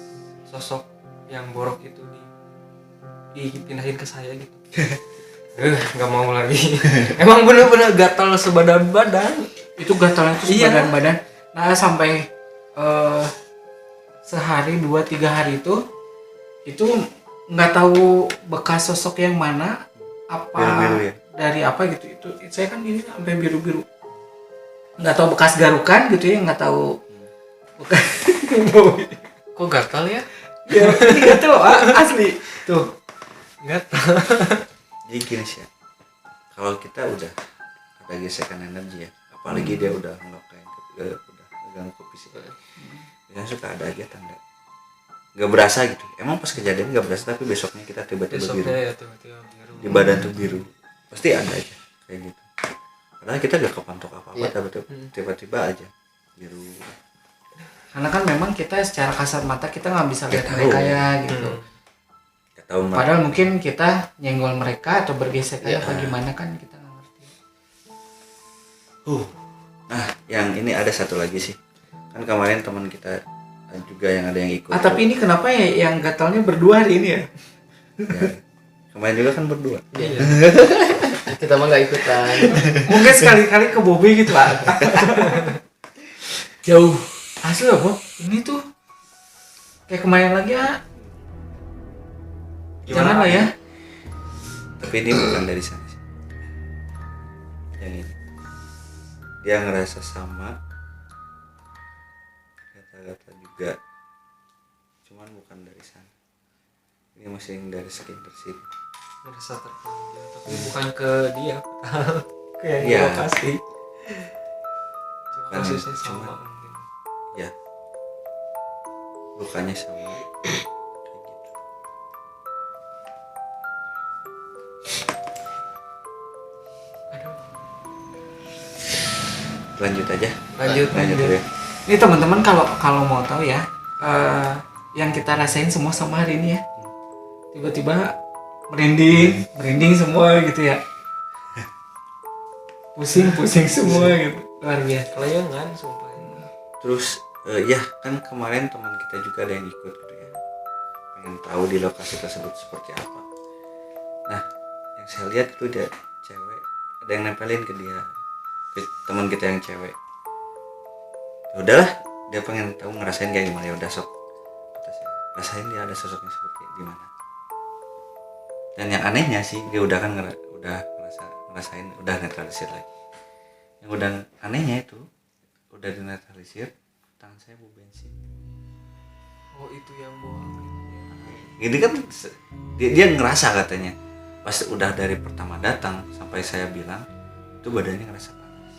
sosok yang borok itu dipindahin ke saya gitu. Nggak mau lagi. Emang bener-bener gatal sebadan badan. Itu gatalnya tuh Iya. badan-badan. Nah sampai sehari 2-3 hari itu nggak tahu bekas sosok yang mana, apa Biru-biru ya? dari apa gitu. Itu saya kan ini sampai biru-biru, nggak tahu bekas garukan gitu ya, nggak tahu bekas Kok gatal ya? ya nggak tahu asli tuh. Gatal. Jadi gini sih ya, kalau kita udah ada gesekan energi ya, apalagi dia udah ngelukain udah ganggu ke fisik, biasanya suka ada aja tanda nggak berasa gitu. Emang pas kejadian nggak berasa, tapi besoknya kita tiba-tiba biru Besoknya ya tiba-tiba biru. di badan tuh biru, pasti ada aja kayak gitu. Padahal kita gak kepantok apa-apa, Iya. tapi tiba-tiba aja biru. Karena kan memang kita secara kasat mata kita nggak bisa lihat Nggak tahu. mereka ya gitu. Gak tahu mereka. Padahal mungkin kita nyenggol mereka atau bergesek Iya. apa gimana kan kita nggak ngerti. Nah, yang ini ada satu lagi sih, kan kemarin teman kita juga yang ada yang ikut. Tapi ini kenapa ya yang gatalnya berdua hari ini ya? Ya, kemarin juga kan berdua. Iya. Kita mah nggak ikutan. Mungkin sekali-kali ke Bobby gitu lah. Jauh. Asli apa? Ini tuh kayak kemarin lagi ya. Jangan lah ya. Tapi ini bukan dari sana sih. Yang ini. Dia ngerasa sama. Kata-kata juga. Cuman bukan dari sana. Ini masih yang dari sekitar sini. Merasa terpanggil, tapi bukan ke dia. Ke yang Iya. di lokasi. Cuma Bukan, kasusnya sama cuman- mungkin. Ya. Lukanya sama. Kayak gitu. Aduh. Lanjut aja. Lanjut. Ya. Ini teman-teman kalau mau tahu ya, yang kita rasain semua sama hari ini ya. Tiba-tiba merinding semua gitu ya. Pusing semua gitu. Luar biasa. Kelayangan sumpah. Terus ya kan kemarin teman kita juga ada yang ikut gitu ya, pengen tahu di lokasi tersebut seperti apa. Nah, yang saya lihat itu dia cewek, ada yang nempelin ke dia, ke teman kita yang cewek. Ya udahlah, dia pengen tahu ngerasain kayak gimana, ya udah sok, kata saya, rasain dia ada sosoknya seperti gimana. Dan yang anehnya sih dia udah kan udah ngerasain, udah netralisir lagi. Yang udah anehnya itu udah dinetralisir, tangan saya bau bensin. Oh, itu yang bohong. Ini kan dia ngerasa katanya pas udah dari pertama datang sampai saya bilang itu badannya ngerasa panas.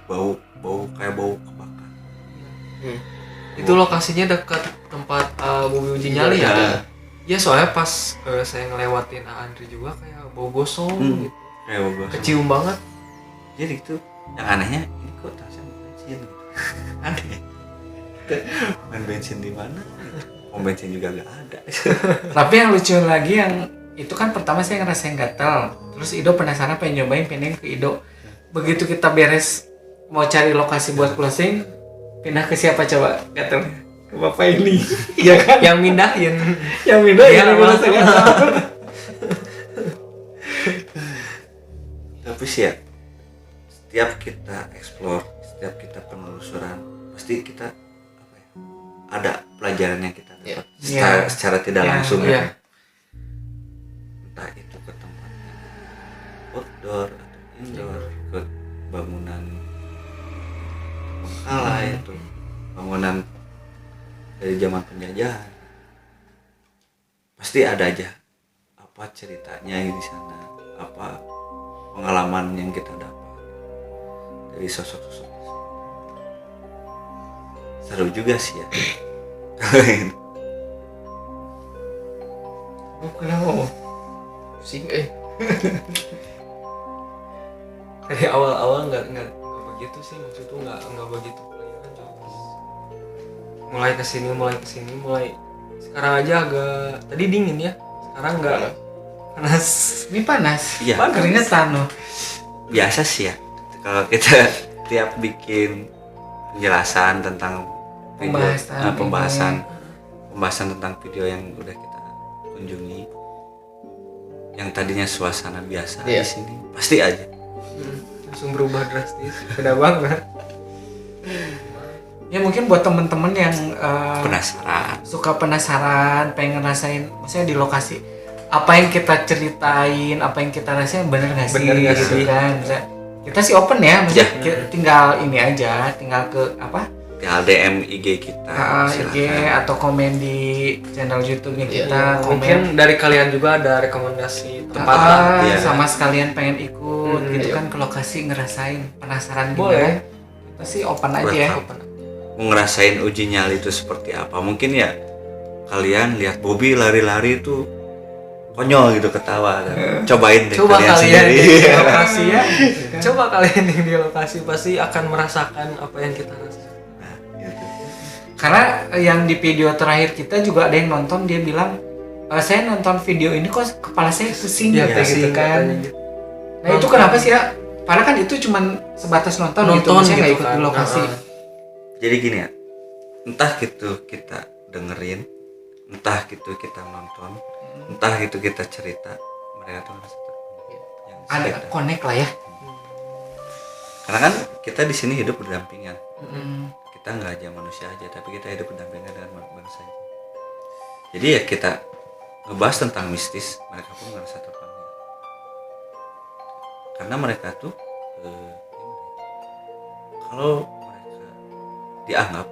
Bau kayak bau kebakar. Itu lokasinya dekat tempat Bobi Uji Nyali ya. Iya. Ya soalnya pas saya ngelewatin Andri juga kayak bau gosong gitu. Kayak bau gosong. Kecium banget. Jadi itu yang anehnya, ini kok tasnya bau bensin gitu. Aneh. Main bensin di mana? Pom bensin juga gak ada. Tapi yang lucu lagi yang itu kan pertama saya ngerasain gatal. Terus Ido penasaran pengen nyobain, pengen ke Ido. Begitu kita beres mau cari lokasi buat closing, pindah ke siapa coba gatalnya? Ke Bapak ini. Iya kan? Yang mindahin. Yang beda Iya, yang ngerasa langsung. gatal. Tapi sih ya, setiap kita explore, setiap kita penelusuran, pasti kita apa ya, ada pelajaran yang kita dapat Iya. secara tidak Iya, langsung iya. ya. Entah itu ke tempat outdoor atau indoor, ke bangunan Bengkalai itu bangunan dari zaman penjajahan, pasti ada aja apa ceritanya di sana, apa pengalaman yang kita dapat dari sosok-sosok. Seru juga sih ya. Oh, kenapa? Pusing dari awal-awal nggak begitu sih, maksud tuh nggak begitu pelayanan coba. Mulai kesini mulai sekarang aja agak tadi dingin ya, sekarang nggak panas. Ini panas. Iya. Keringetan loh. Biasa sih ya kalau kita tiap bikin penjelasan tentang video, pembahasan tentang video yang udah kita kunjungi, yang tadinya suasana biasa di sini pasti aja langsung berubah drastis, beda banget. Ya mungkin buat temen-temen yang suka penasaran, pengen ngerasain, maksudnya di lokasi apa yang kita ceritain, apa yang kita rasain bener nggak sih, gitu kan? Misalnya, kita sih open ya, maksudnya tinggal ini aja, tinggal ke apa? Tinggal DM IG kita, IG atau komen di channel YouTube-nya kita. Mungkin dari kalian juga ada rekomendasi tempat sama sekalian pengen ikut, gitu kan ke lokasi ngerasain, penasaran gimana? Kita sih open aja ya. Mau ngerasain uji nyali itu seperti apa? Mungkin ya kalian lihat Bobby lari-lari itu konyol gitu, ketawa kan. Cobain deh kalian sendiri. Di lokasi ya. Coba kalian yang di lokasi pasti akan merasakan apa yang kita rasakan. Nah, gitu. Karena yang di video terakhir kita juga ada yang nonton, dia bilang saya nonton video ini kok kepala saya pusing gitu kan. Nah itu kenapa sih ya? Padahal kan itu cuman sebatas nonton gitu, maksudnya nggak ikut di lokasi. Jadi gini ya, entah gitu kita dengerin, entah gitu kita nonton, entah gitu kita cerita, mereka tuh merasa ada connect lah ya. Karena kan kita di sini hidup berdampingan. Kita nggak aja manusia aja, tapi kita hidup berdampingan dengan bangsa. Jadi ya kita ngebahas tentang mistis, mereka pun merasa terpanggil. Karena mereka tuh kalau mereka dianggap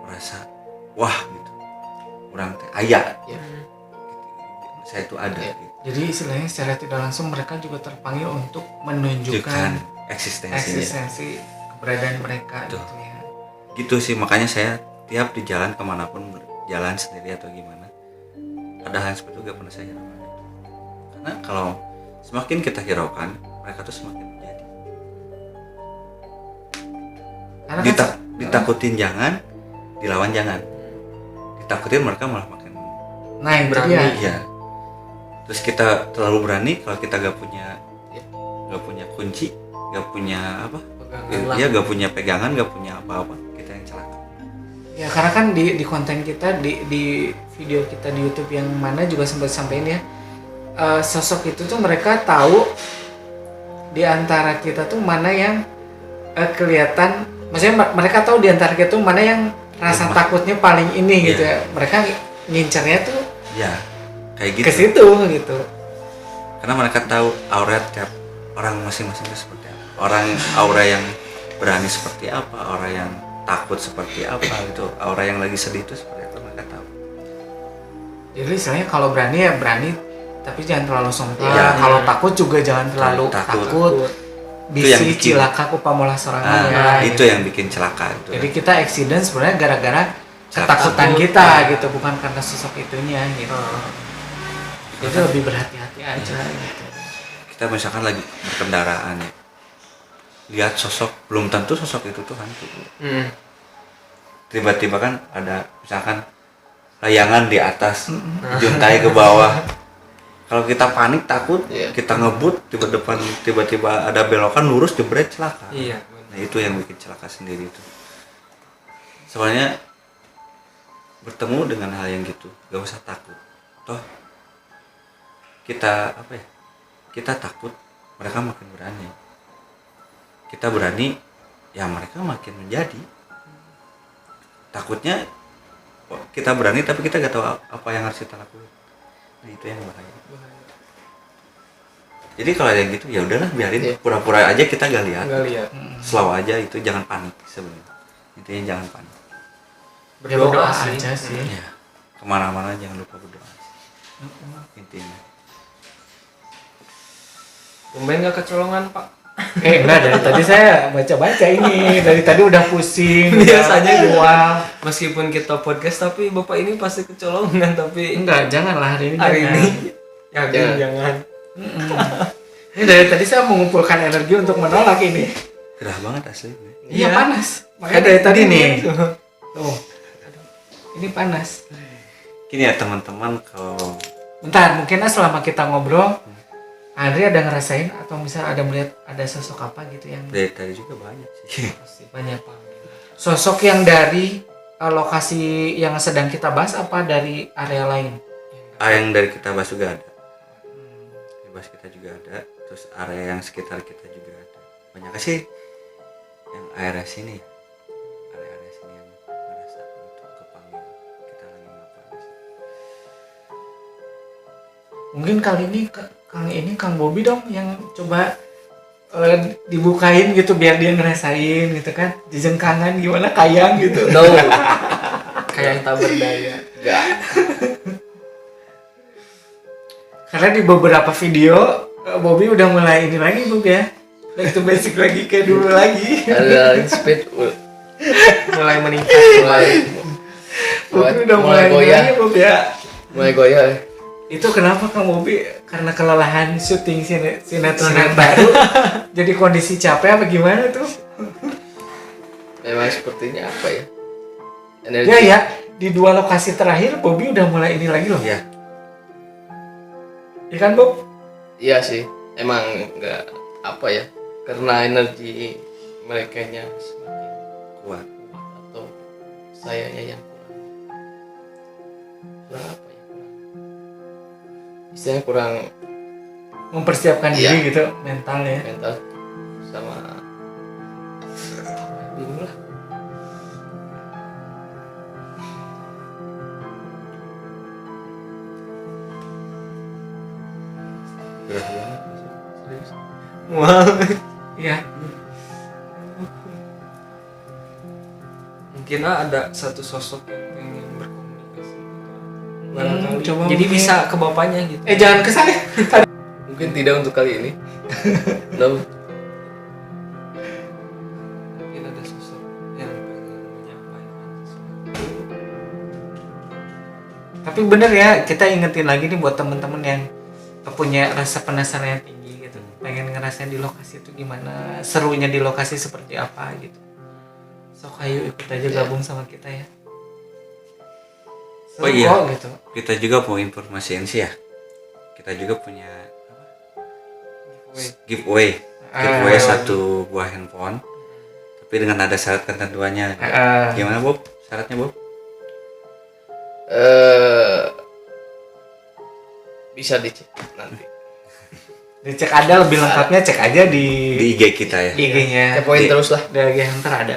merasa wah gitu, orang teh aya, saya itu ada. Gitu. Jadi istilahnya secara tidak langsung mereka juga terpanggil untuk menunjukkan eksistensi keberadaan mereka gitu ya. Gitu sih, makanya saya tiap di jalan kemanapun, jalan sendiri atau gimana, ada hal seperti itu gak pernah saya hiraukan. Karena kalau semakin kita hiraukan, mereka tuh semakin menjadi. Ditakutin jangan, dilawan jangan. Ditakutin mereka malah makin berani. Ya. Terus kita terlalu berani kalau kita gak punya kunci, gak punya apa? Ya gak punya pegangan, gak punya apa-apa, kita yang celaka. Ya karena kan di konten kita di video kita di YouTube yang mana juga sempat sampaikan ya, sosok itu tuh mereka tahu di antara kita tuh mana yang kelihatan, maksudnya mereka tahu di antara kita tuh mana yang rasa takutnya paling ini gitu ya. Mereka ngincernya tuh kayak gitu. Ke situ gitu. Karena mereka tahu aura tiap orang masing-masing itu seperti apa. Orang aura yang berani seperti apa, aura yang takut seperti apa gitu. Aura yang lagi sedih itu seperti apa, mereka tahu. Jadi istilahnya kalau berani ya berani, tapi jangan terlalu sombong. Kalau takut juga jangan terlalu takut. Bisi cilaka ku pamolah sorangan. Itu yang bikin celaka itu. Jadi kita accident sebenarnya gara-gara ketakutan kita gitu, bukan karena sosok itunya gitu. Jadi lebih berhati-hati aja gitu. Kita misalkan lagi berkendaraan ya, lihat sosok, belum tentu sosok itu tuh hantu. Tiba-tiba kan ada misalkan layangan di atas, juntai ke bawah. Kalau kita panik takut, kita ngebut tiba-tiba ada belokan lurus jebret celaka. Nah itu yang bikin celaka sendiri itu. Soalnya bertemu dengan hal yang gitu, gak usah takut. Toh kita kita takut, mereka makin berani. Kita berani, ya mereka makin menjadi. Takutnya kita berani tapi kita gak tahu apa yang harus kita lakukan. Nah itu yang bahaya. Jadi kalau yang gitu ya udahlah, biarin, pura-pura aja kita gak lihat. Slow aja, itu jangan panik sebenarnya. Intinya jangan panik. Berdoa aja sih. Ya, kemana-mana jangan lupa berdoa. Intinya. Tumben gak kecolongan Pak? Enggak, dari tadi saya baca-baca ini. Dari tadi udah pusing. Biasanya gitu. Meskipun kita podcast tapi Bapak ini pasti kecolongan tapi enggak, janganlah hari ini. Hari ini. Jangan. Ini dari tadi saya mengumpulkan energi untuk menolak ini. Gerah banget asli. Iya Iya. panas. Makanya dari tadi nih. Tuh. Ini panas. Gini ya teman-teman, kalau Bentar, mungkin selama kita ngobrol, Andri ada ngerasain atau misal ada melihat ada sosok apa gitu yang dari tadi juga banyak sih. pasti banyak banget. Sosok yang dari lokasi yang sedang kita bahas apa dari area lain? Yang dari kita bahas juga ada. Di bahas kita juga ada. Terus area yang sekitar kita juga ada. Banyak sih yang area sini. Area sini yang merasa untuk kepanggil. Kita lagi ngapain sih? Mungkin kali ini Kang Bobby dong yang coba dibukain gitu biar dia ngerasain gitu kan, jejengkangan gimana kayang gitu. No. Kayak yang tak berdaya. Enggak. Karena di beberapa video Bobby udah mulai ini lagi Bob ya, back to basic lagi kayak dulu lagi. Ada speed Mulai meningkat, mulai Bobby udah mulai ini goyah. lagi Bob ya. Mulai goyah. Itu kenapa Kang Bobby? Karena kelelahan syuting sinetron yang baru, jadi kondisi capek apa gimana tuh? Memang sepertinya apa ya? Energi. Ya di 2 lokasi terakhir Bobby udah mulai ini lagi loh. Ya, Iya kan Bob? Iya sih. Emang enggak apa ya? Karena energi mereka nya semakin kuat. kuat atau sayanya yang kurang apa ya? Istilahnya kurang Mempersiapkan Iya. diri gitu mental ya. mental sama bingung lah. Gerah banget. Serius. Wow. Iya. Mungkin ada satu sosok yang pengen berkomunikasi gitu. Barangkali. coba Jadi mungkin. bisa ke bapaknya gitu. Jangan ke saya. Mungkin tidak untuk kali ini. No. Mungkin ada sosok yang pengen menyampaikan sesuatu. Tapi bener ya, kita ingetin lagi nih buat temen-temen yang punya rasa penasaran yang tinggi gitu, pengen ngerasain di lokasi itu gimana, serunya di lokasi seperti apa gitu. Sok ayo ikut aja gabung sama kita ya. Seru Oh iya. kok gitu. Kita juga mau informasiin sih ya. Kita juga punya giveaway. Giveaway satu buah handphone. Tapi dengan ada syarat ketentuannya. Gimana Bob? Syaratnya Bob? Bisa dicek nanti. Dicek ada lebih lengkapnya, cek aja Di di IG kita ya. IG-nya. Kepoin terus lah. Dari Hunter ada.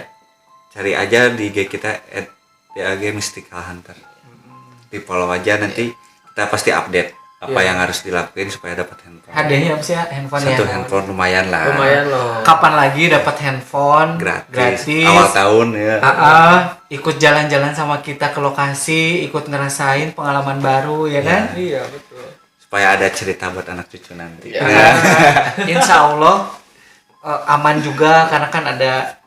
Cari aja di IG kita @DAG Mystical Hunter. Di follow aja, nanti kita pasti update apa yang harus dilakuin supaya dapat handphone. Hadiahnya apa sih ya? Handphone Satu ya. handphone lumayan lah. Lumayan loh. Kapan lagi dapat handphone Gratis. Awal tahun ya. Ikut jalan-jalan sama kita ke lokasi, ikut ngerasain pengalaman baru ya kan? Iya betul. Supaya ada cerita buat anak cucu nanti. Ya. Insya Allah aman juga karena kan ada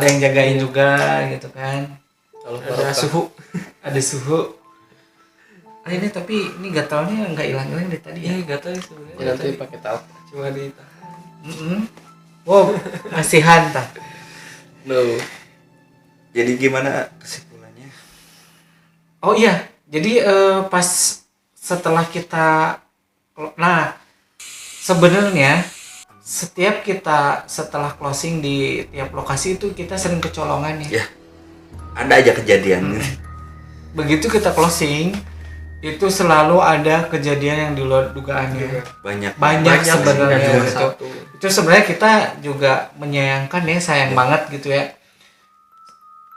yang jagain juga gitu kan. Kalau Ada barokah. suhu. Ada suhu. Ini tapi ini gatalnya nggak hilang-hilang dari tadi ya. Iya gak tahu sebenarnya. Ya, nanti pakai tahu. Cuma ditahan. Wow, kasihan tak. No. Jadi gimana kesimpulannya? Oh iya, jadi pas setelah kita, nah sebenarnya setiap kita setelah closing di tiap lokasi itu kita sering kecolongan ya. Ya. Ada aja kejadian gitu. Begitu kita closing itu selalu ada kejadian yang di luar dugaannya. Banyak sebenarnya cuma gitu. satu. Itu sebenarnya kita juga menyayangkan ya, sayang banget gitu ya.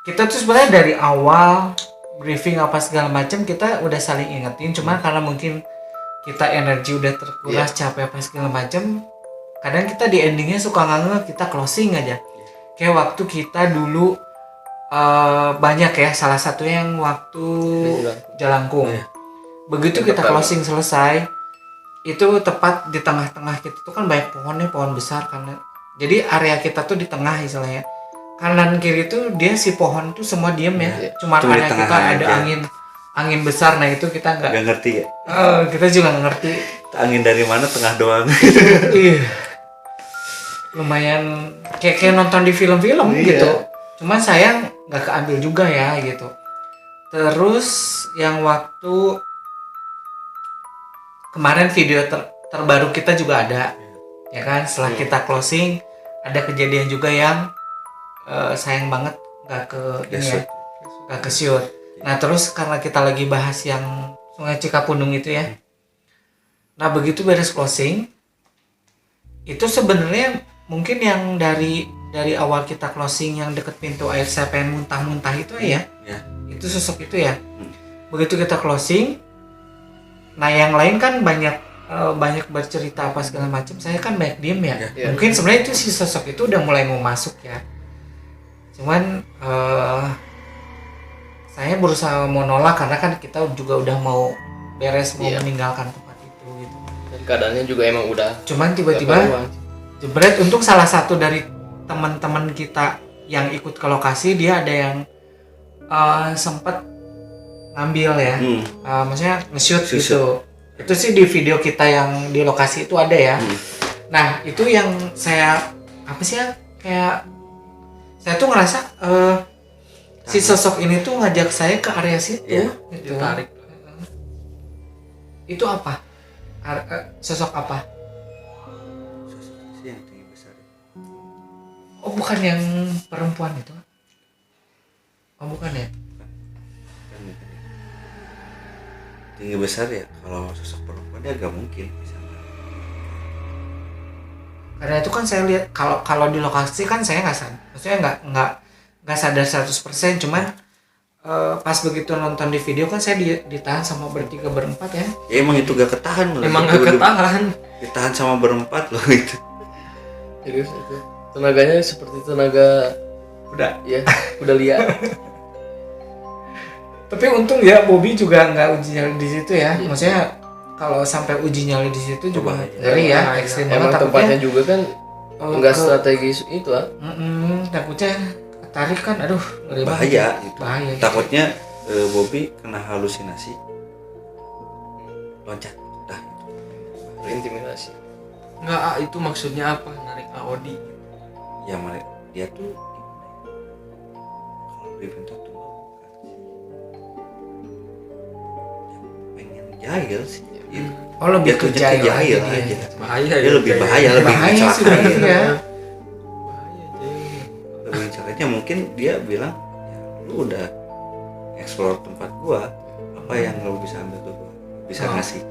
Kita tuh sebenarnya dari awal briefing apa segala macam kita udah saling ingetin, cuma karena mungkin kita energi udah terkuras, capek apa segala macam, kadang kita di endingnya suka nganggep kita closing aja. Kayak waktu kita dulu banyak ya, salah satu yang waktu Jalangkung. Begitu kita closing selesai, itu tepat di tengah-tengah kita tuh kan banyak pohonnya, pohon besar karena jadi area kita tuh di tengah istilahnya. Kanan kiri tuh dia si pohon tuh semua diem ya. Cuma Cuma di karena tengah kita ada aja. angin besar, nah itu kita nggak Gak ngerti ya. kita juga nggak ngerti. angin dari mana tengah doang. Iya. Lumayan kayak nonton di film-film Iya. gitu. Cuman sayang nggak keambil juga ya gitu. Terus yang waktu kemarin video terbaru kita juga ada, ya kan? Setelah kita closing ada kejadian juga yang sayang banget nggak ke ini ya, nggak ke shoot. Nah terus karena kita lagi bahas yang Sungai Cikapundung itu ya. Nah begitu beres closing, itu sebenarnya mungkin yang dari awal kita closing yang deket pintu air saya pengen muntah-muntah itu ya, itu sosok itu ya. Begitu kita closing, nah yang lain kan banyak bercerita apa segala macam, saya kan banyak diem ya. Mungkin sebenarnya itu si sosok itu udah mulai mau masuk ya. Cuman saya berusaha mau nolak karena kan kita juga udah mau beres mau meninggalkan tempat itu gitu. Dan keadaannya juga emang udah. Cuman tiba-tiba jebret, untuk salah satu dari teman-teman kita yang ikut ke lokasi, dia ada yang sempat ngambil ya, maksudnya nge-shoot gitu. Itu sih di video kita yang di lokasi itu ada ya. Nah itu yang saya apa sih ya, kayak saya tuh ngerasa si sosok ini tuh ngajak saya ke area situ gitu. Ditarik. Itu apa? Sosok apa? Sosok yang tinggi besar. Oh bukan yang perempuan itu? Oh bukan ya? Kan bukan ya. Tinggi besar ya, kalau sosok perempuan dia gak mungkin bisa. Karena itu kan saya lihat kalau di lokasi kan saya nggak sadar, maksudnya nggak sadar 100%, cuman pas begitu nonton di video kan saya ditahan sama bertiga berempat ya. Ya emang itu gak ketahan malah. Emang gak ketahan. Ditahan sama berempat loh itu. Serius itu. Tenaganya seperti tenaga udah liar. Tapi untung ya Bobby juga nggak uji nyali di situ ya. Maksudnya kalau sampai uji nyali di situ juga ngeri ya, ekstrim banget. Emang tempatnya juga kan enggak strategis itu ah. Takutnya tarik kan, aduh ngeri banget. Bahaya gitu. Bahaya. Takutnya Bobby kena halusinasi. Loncat. Dah itu. Intimidasi. Enggak, itu maksudnya apa? Narik Audi. Ya malah dia tuh kalau dibentuk tuh pengen jahil sih. Gitu. Oh lebih ke jahil jahil aja. aja. Bahaya Dia lebih bahaya, lebih Bahaya sih mencelakai. berarti ya. Bahaya aja. Lebih mencelakainya mungkin dia bilang, ya, lu udah explore tempat gua, apa yang lu bisa ambil tuh gua bisa ngasih.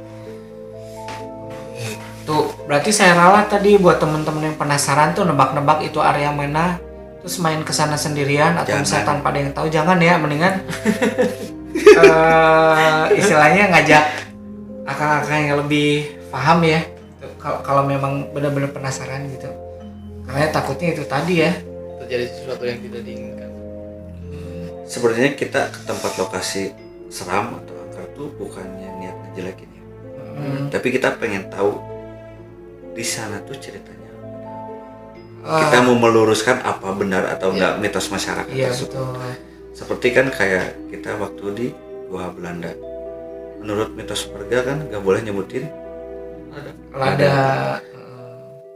Tuh berarti saya ralat tadi buat temen-temen yang penasaran tuh nebak-nebak itu area mana, terus main kesana sendirian atau Jangan. misalnya tanpa ada yang tahu, jangan ya, mendingan istilahnya ngajak akang-akang yang lebih paham ya, kalau memang benar-benar penasaran gitu, karena takutnya itu tadi ya. Terjadi sesuatu yang tidak diinginkan. Sebenarnya kita ke tempat lokasi seram atau angker tuh bukannya niat ngejelekin ya, tapi kita pengen tahu di sana tuh ceritanya. Kita mau meluruskan apa benar atau enggak mitos masyarakat Iya tersebut. betul. Seperti kan kayak kita waktu di Gua Belanda, menurut mitos warga kan nggak boleh nyebutin Lada.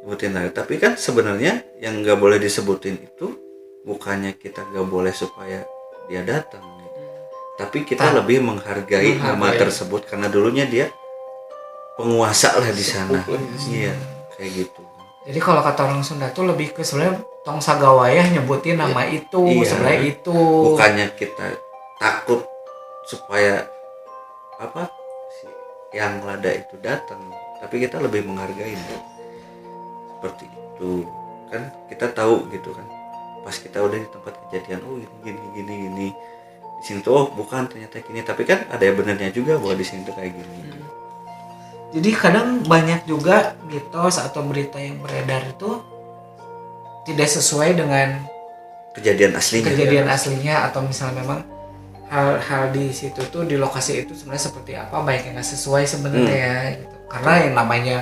nyebutin lada. Tapi kan sebenarnya yang nggak boleh disebutin itu bukannya kita nggak boleh supaya dia datang, gitu. Tapi kita lebih menghargai nama tersebut karena dulunya dia penguasa lah di sana. Iya, kayak gitu. Jadi kalau kata orang Sunda tuh lebih ke sebenarnya tong sagawayah nyebutin nama itu, Iya. sebenarnya itu. Bukannya kita takut supaya apa si yang lada itu datang, tapi kita lebih menghargai seperti itu kan. Kita tahu gitu kan, pas kita udah di tempat kejadian, oh gini di sini tuh oh bukan ternyata gini, tapi kan ada yang benernya juga bahwa di sini tuh kayak gini. Jadi kadang banyak juga mitos atau berita yang beredar itu tidak sesuai dengan Kejadian aslinya. kejadian aslinya, atau misalnya memang hal-hal di situ tuh di lokasi itu sebenarnya seperti apa, banyak yang nggak sesuai sebenarnya ya gitu. Karena yang namanya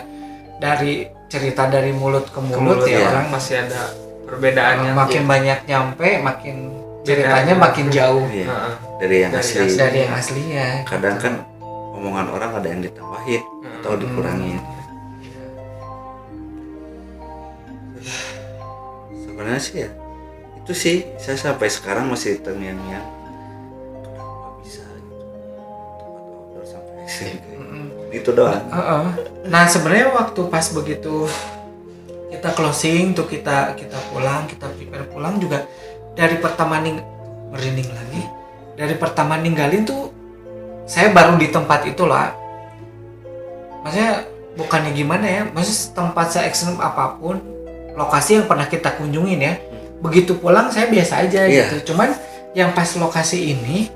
dari cerita dari mulut ke mulut, ya orang masih ada perbedaannya. makin banyak nyampe, makin ceritanya makin jauh Iya. Heeh. Dari yang Dari asli. dari yang aslinya. Kadang kan omongan orang ada yang ditambahin atau dikurangin. Sebenarnya sih ya itu sih saya sampai sekarang masih terngiang-ngiang kenapa bisa gitu tempat outdoor sampai ekstrim kayak gitu doang. Nah sebenarnya waktu pas begitu kita closing tuh kita pulang, kita prepare pulang juga dari pertama merinding lagi. Dari pertama ninggalin tuh saya baru di tempat itu lah. Maksudnya bukannya gimana ya, maksudnya tempat se ekstrim apapun lokasi yang pernah kita kunjungin ya. Begitu pulang saya biasa aja gitu. Cuman yang pas lokasi ini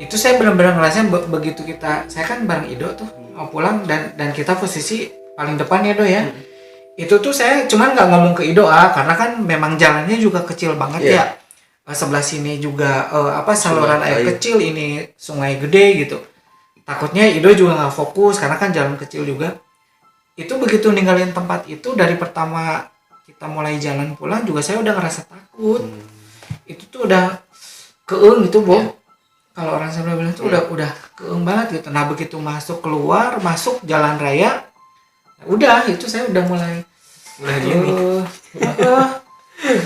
itu saya benar-benar ngerasain begitu saya kan bareng Ido tuh mau pulang dan kita posisi paling depan ya Do ya. Itu tuh saya cuman nggak ngomong ke Ido karena kan memang jalannya juga kecil banget ya. Sebelah sini juga saluran air kecil, ini sungai gede gitu. Takutnya Ido juga nggak fokus karena kan jalan kecil juga. Itu begitu ninggalin tempat itu dari pertama kita mulai jalan pulang juga saya udah ngerasa takut. Itu tuh udah keeng gitu Bo. Kalau orang Sunda bilang tuh udah keeng banget gitu. Nah begitu masuk jalan raya, udah itu saya udah mulai gini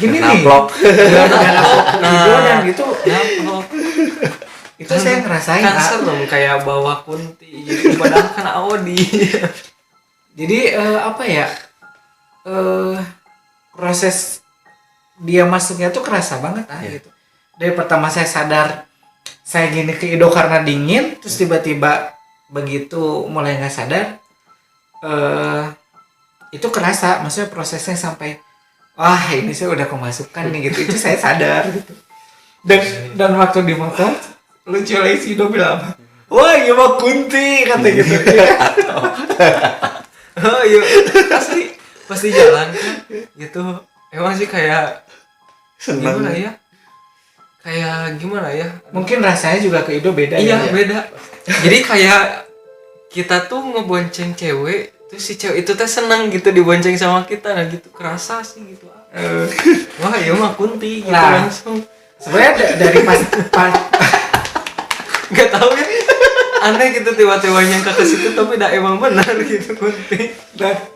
gini nih. Naplok. Dan gitu. Itu saya ngerasain kan serem kayak bawa kunti gitu, padahal kan Audi. Jadi proses dia masuknya tuh kerasa banget gitu. Dari pertama saya sadar saya gini ke Ido karena dingin, terus tiba-tiba begitu mulai nggak sadar, itu kerasa, maksudnya prosesnya sampai wah ini saya udah kemasukan nih gitu, itu saya sadar gitu. Dan waktu di motor lucu lagi si Ido bilang apa? Wah iya mah kunti kata gitu. Oh iya pasti jalan kan gitu emang sih kayak Senang. gimana ya Mungkin rasanya juga ke Ido beda iya beda jadi kayak kita tuh ngebonceng cewek terus si cewek itu teh senang gitu dibonceng sama kita nah gitu kerasa sih gitu wah iya mah kunti gitu Nah. langsung sebenarnya dari pas nggak tahu ya aneh gitu tiba-tiba nyangka ke situ tapi dah emang benar gitu kunti.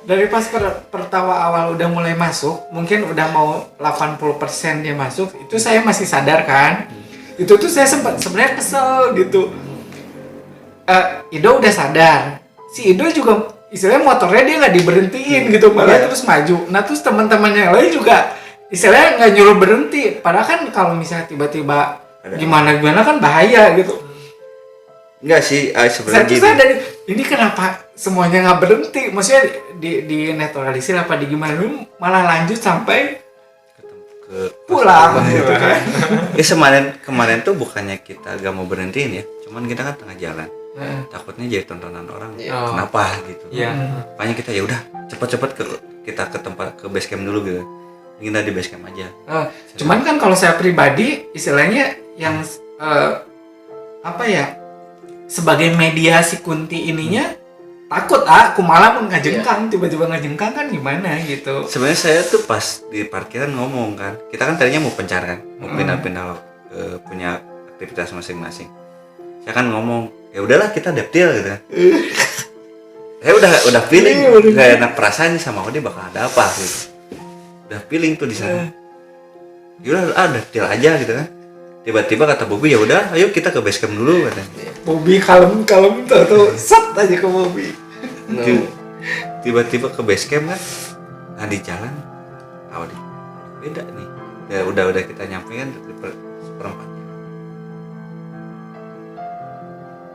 dari pas pertama awal udah mulai masuk, mungkin udah mau 80% dia masuk, itu saya masih sadar kan. Itu tuh saya sempat sebenarnya kesel gitu. Ido udah sadar, si Ido juga istilahnya motornya dia nggak diberhentiin gitu, malah terus maju. Nah terus teman-temannya yang lain juga istilahnya nggak nyuruh berhenti, padahal kan kalau misalnya tiba-tiba gimana kan bahaya gitu. Enggak sih, sebenarnya gini. Saya dari ini kenapa semuanya nggak berhenti? Maksudnya di netralisir apa di gimana? Malah lanjut sampai ke pulang gitu kan? kemarin tuh bukannya kita gak mau berhentiin ya, cuman kita kan tengah jalan. Takutnya jadi tontonan orang. Kenapa gitu? Makanya kita ya udah cepet-cepet kita ke tempat ke base camp dulu gitu. Kita di base camp aja. Cuman kan kalau saya pribadi istilahnya yang sebagai media si Kunti ininya takut aku malah ngajengkang tiba-tiba ngajengkang kan gimana gitu. Sebenarnya saya tuh pas di parkiran ngomong kan, kita kan tadinya mau pencar kan, mau pindah-pindah punya aktivitas masing-masing. Saya kan ngomong, ya udahlah kita deptil gitu kan. Saya udah feeling, gak enak perasaan sama Odi bakal ada apa gitu. Udah feeling tuh di sana. Yaudah deptil aja gitu kan. Tiba-tiba kata Bobby, ya udah, ayo kita ke base camp dulu katanya. Bobby kalem tuh set aja ke Bobby. Tiba-tiba ke base camp kan, nah di jalan, Audi beda nih. Ya udah kita nyampe kan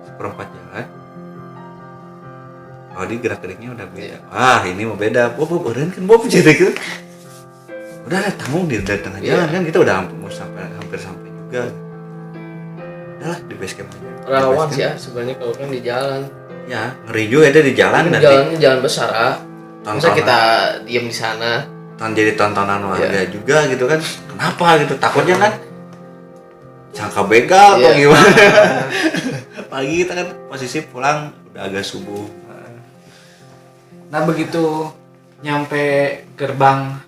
seperempat jalan. Audi gerak-geriknya udah beda. Wah ini mau beda. Bob kan Bob jadi gitu. Udah tanggung di tengah jalan kan kita udah hampir sampai juga. Udahlah di base camp aja. Rawan sih ya sebenarnya kalau kan di jalan. Ya ngeri juga ada di jalan Kan nanti. jalannya jalan besar masa Tontonan. kita diem di sana. Jadi tontonan warga juga gitu kan. Kenapa gitu? Takutnya kan sangka begal atau gimana. Pagi kita kan posisi pulang udah agak subuh. Nah begitu nyampe gerbang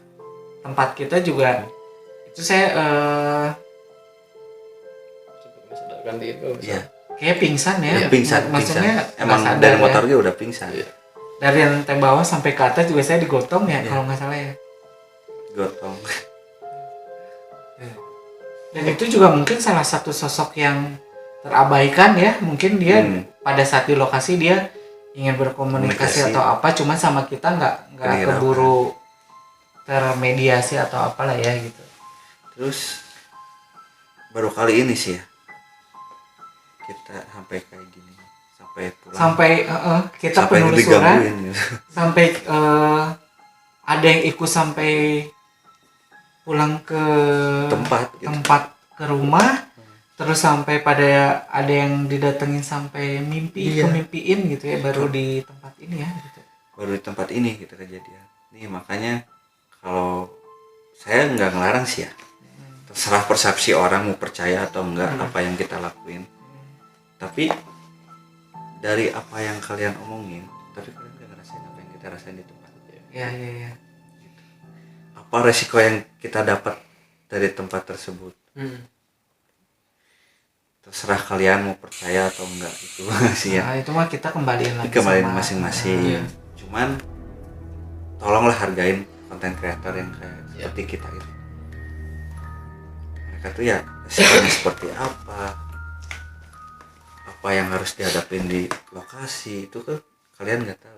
tempat kita juga itu saya Sadarkan diri. Iya. kayak pingsan ya. Iya. Pingsan, Maksudnya pingsan. Emang nggak sadar dari ya. motor dia udah pingsan. Iya. Dari lantai bawah sampai ke atas juga saya digotong ya Iya. kalau nggak salah ya. Gotong. Dan itu juga mungkin salah satu sosok yang terabaikan ya. Mungkin dia pada saat di lokasi dia ingin berkomunikasi Komunikasi. atau apa, cuman sama kita nggak Kedengeran. keburu termediasi atau apalah ya gitu. Terus baru kali ini sih ya kita sampai kayak gini, sampai pulang. Sampai kita Sampai penelusuran, digangguin gitu. sampai ada yang ikut sampai pulang ke Tempat gitu. tempat ke rumah, terus sampai pada ada yang didatengin sampai Iya. kemimpiin gitu ya, baru di tempat ini ya gitu. Baru di tempat ini gitu kejadian. Nih makanya kalau saya nggak ngelarang sih ya. Terserah persepsi orang mau percaya atau enggak apa yang kita lakuin. Tapi dari apa yang kalian omongin, tapi kalian nggak ngerasain apa yang kita rasain di tempat. Ya. Apa resiko yang kita dapat dari tempat tersebut? Terserah kalian mau percaya atau enggak itu sih ya. Nah, itu mah kita kembaliin lagi Kembaliin sama- masing-masing. Iya. Cuman tolonglah hargain konten kreator yang kayak seperti kita itu. Mereka tuh ya resikonya seperti apa yang harus dihadapin di lokasi itu kan kalian nggak tahu.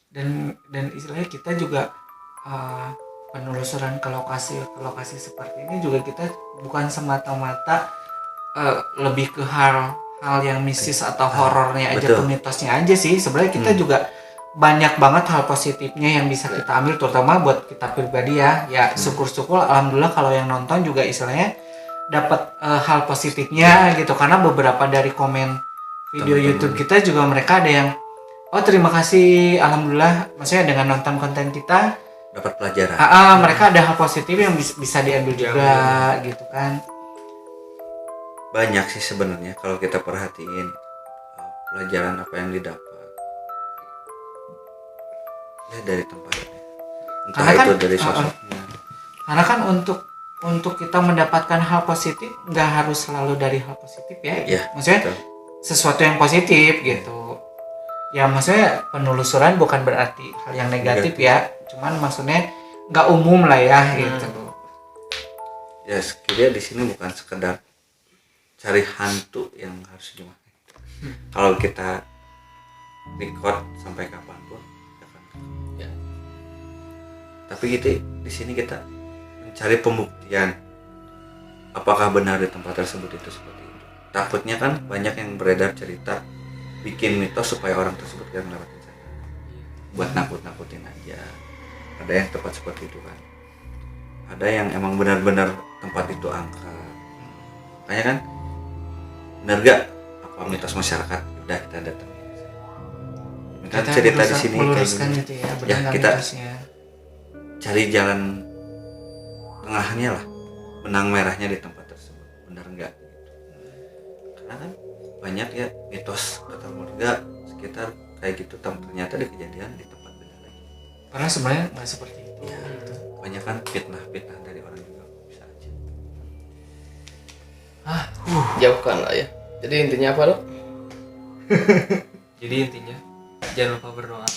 dan istilahnya kita juga penelusuran ke lokasi seperti ini juga kita bukan semata-mata lebih ke hal yang mistis atau horornya aja, Betul. ke mitosnya aja sih. Sebenarnya kita juga banyak banget hal positifnya yang bisa kita ambil, terutama buat kita pribadi ya. Syukur-syukur alhamdulillah kalau yang nonton juga istilahnya dapat hal positifnya gitu, karena beberapa dari komen video Teman-teman. YouTube kita juga mereka ada yang terima kasih alhamdulillah, maksudnya dengan nonton konten kita Dapat pelajaran. mereka ada hal positif yang bisa diambil juga gitu kan. Banyak sih sebenarnya kalau kita perhatiin pelajaran apa yang didapat ya dari tempatnya. Entah Karena kan, itu dari sosoknya. Karena kan untuk kita mendapatkan hal positif nggak harus selalu dari hal positif ya. Iya, Maksudnya betul. sesuatu yang positif gitu. Ya maksudnya penelusuran bukan berarti hal yang negatif ya. Cuman maksudnya nggak umum lah ya gitu. Ya sekiranya di sini bukan sekedar cari hantu yang harus gimana. Kalau kita record sampai kapanpun, ya kan. Ya. Tapi gitu di sini kita mencari pembuktian apakah benar di tempat tersebut itu seperti itu. Takutnya kan banyak yang beredar cerita bikin mitos supaya orang tersebut gak ngelewatin saya, buat nakut-nakutin aja. Ada yang tepat seperti itu kan, ada yang emang benar-benar tempat itu angka. Makanya kan benar gak apa mitos masyarakat udah kita datang kan Kita cerita di berusaha sini kayak meluruskan gini. gitu ya, benar Ya, nggak kita mitosnya. cari jalan tengahnya lah, benang merahnya di tempat tersebut benar enggak gitu. Karena kan banyak ya mitos kata warga sekitar kayak gitu, ternyata di kejadian di tempat beda lagi. Padahal sebenarnya nggak seperti itu. Ya, Gitu. banyak kan fitnah dari orang juga bisa aja. Jauhkan lah ya. Jadi intinya apa, Dok? Jadi intinya jangan lupa berdoa.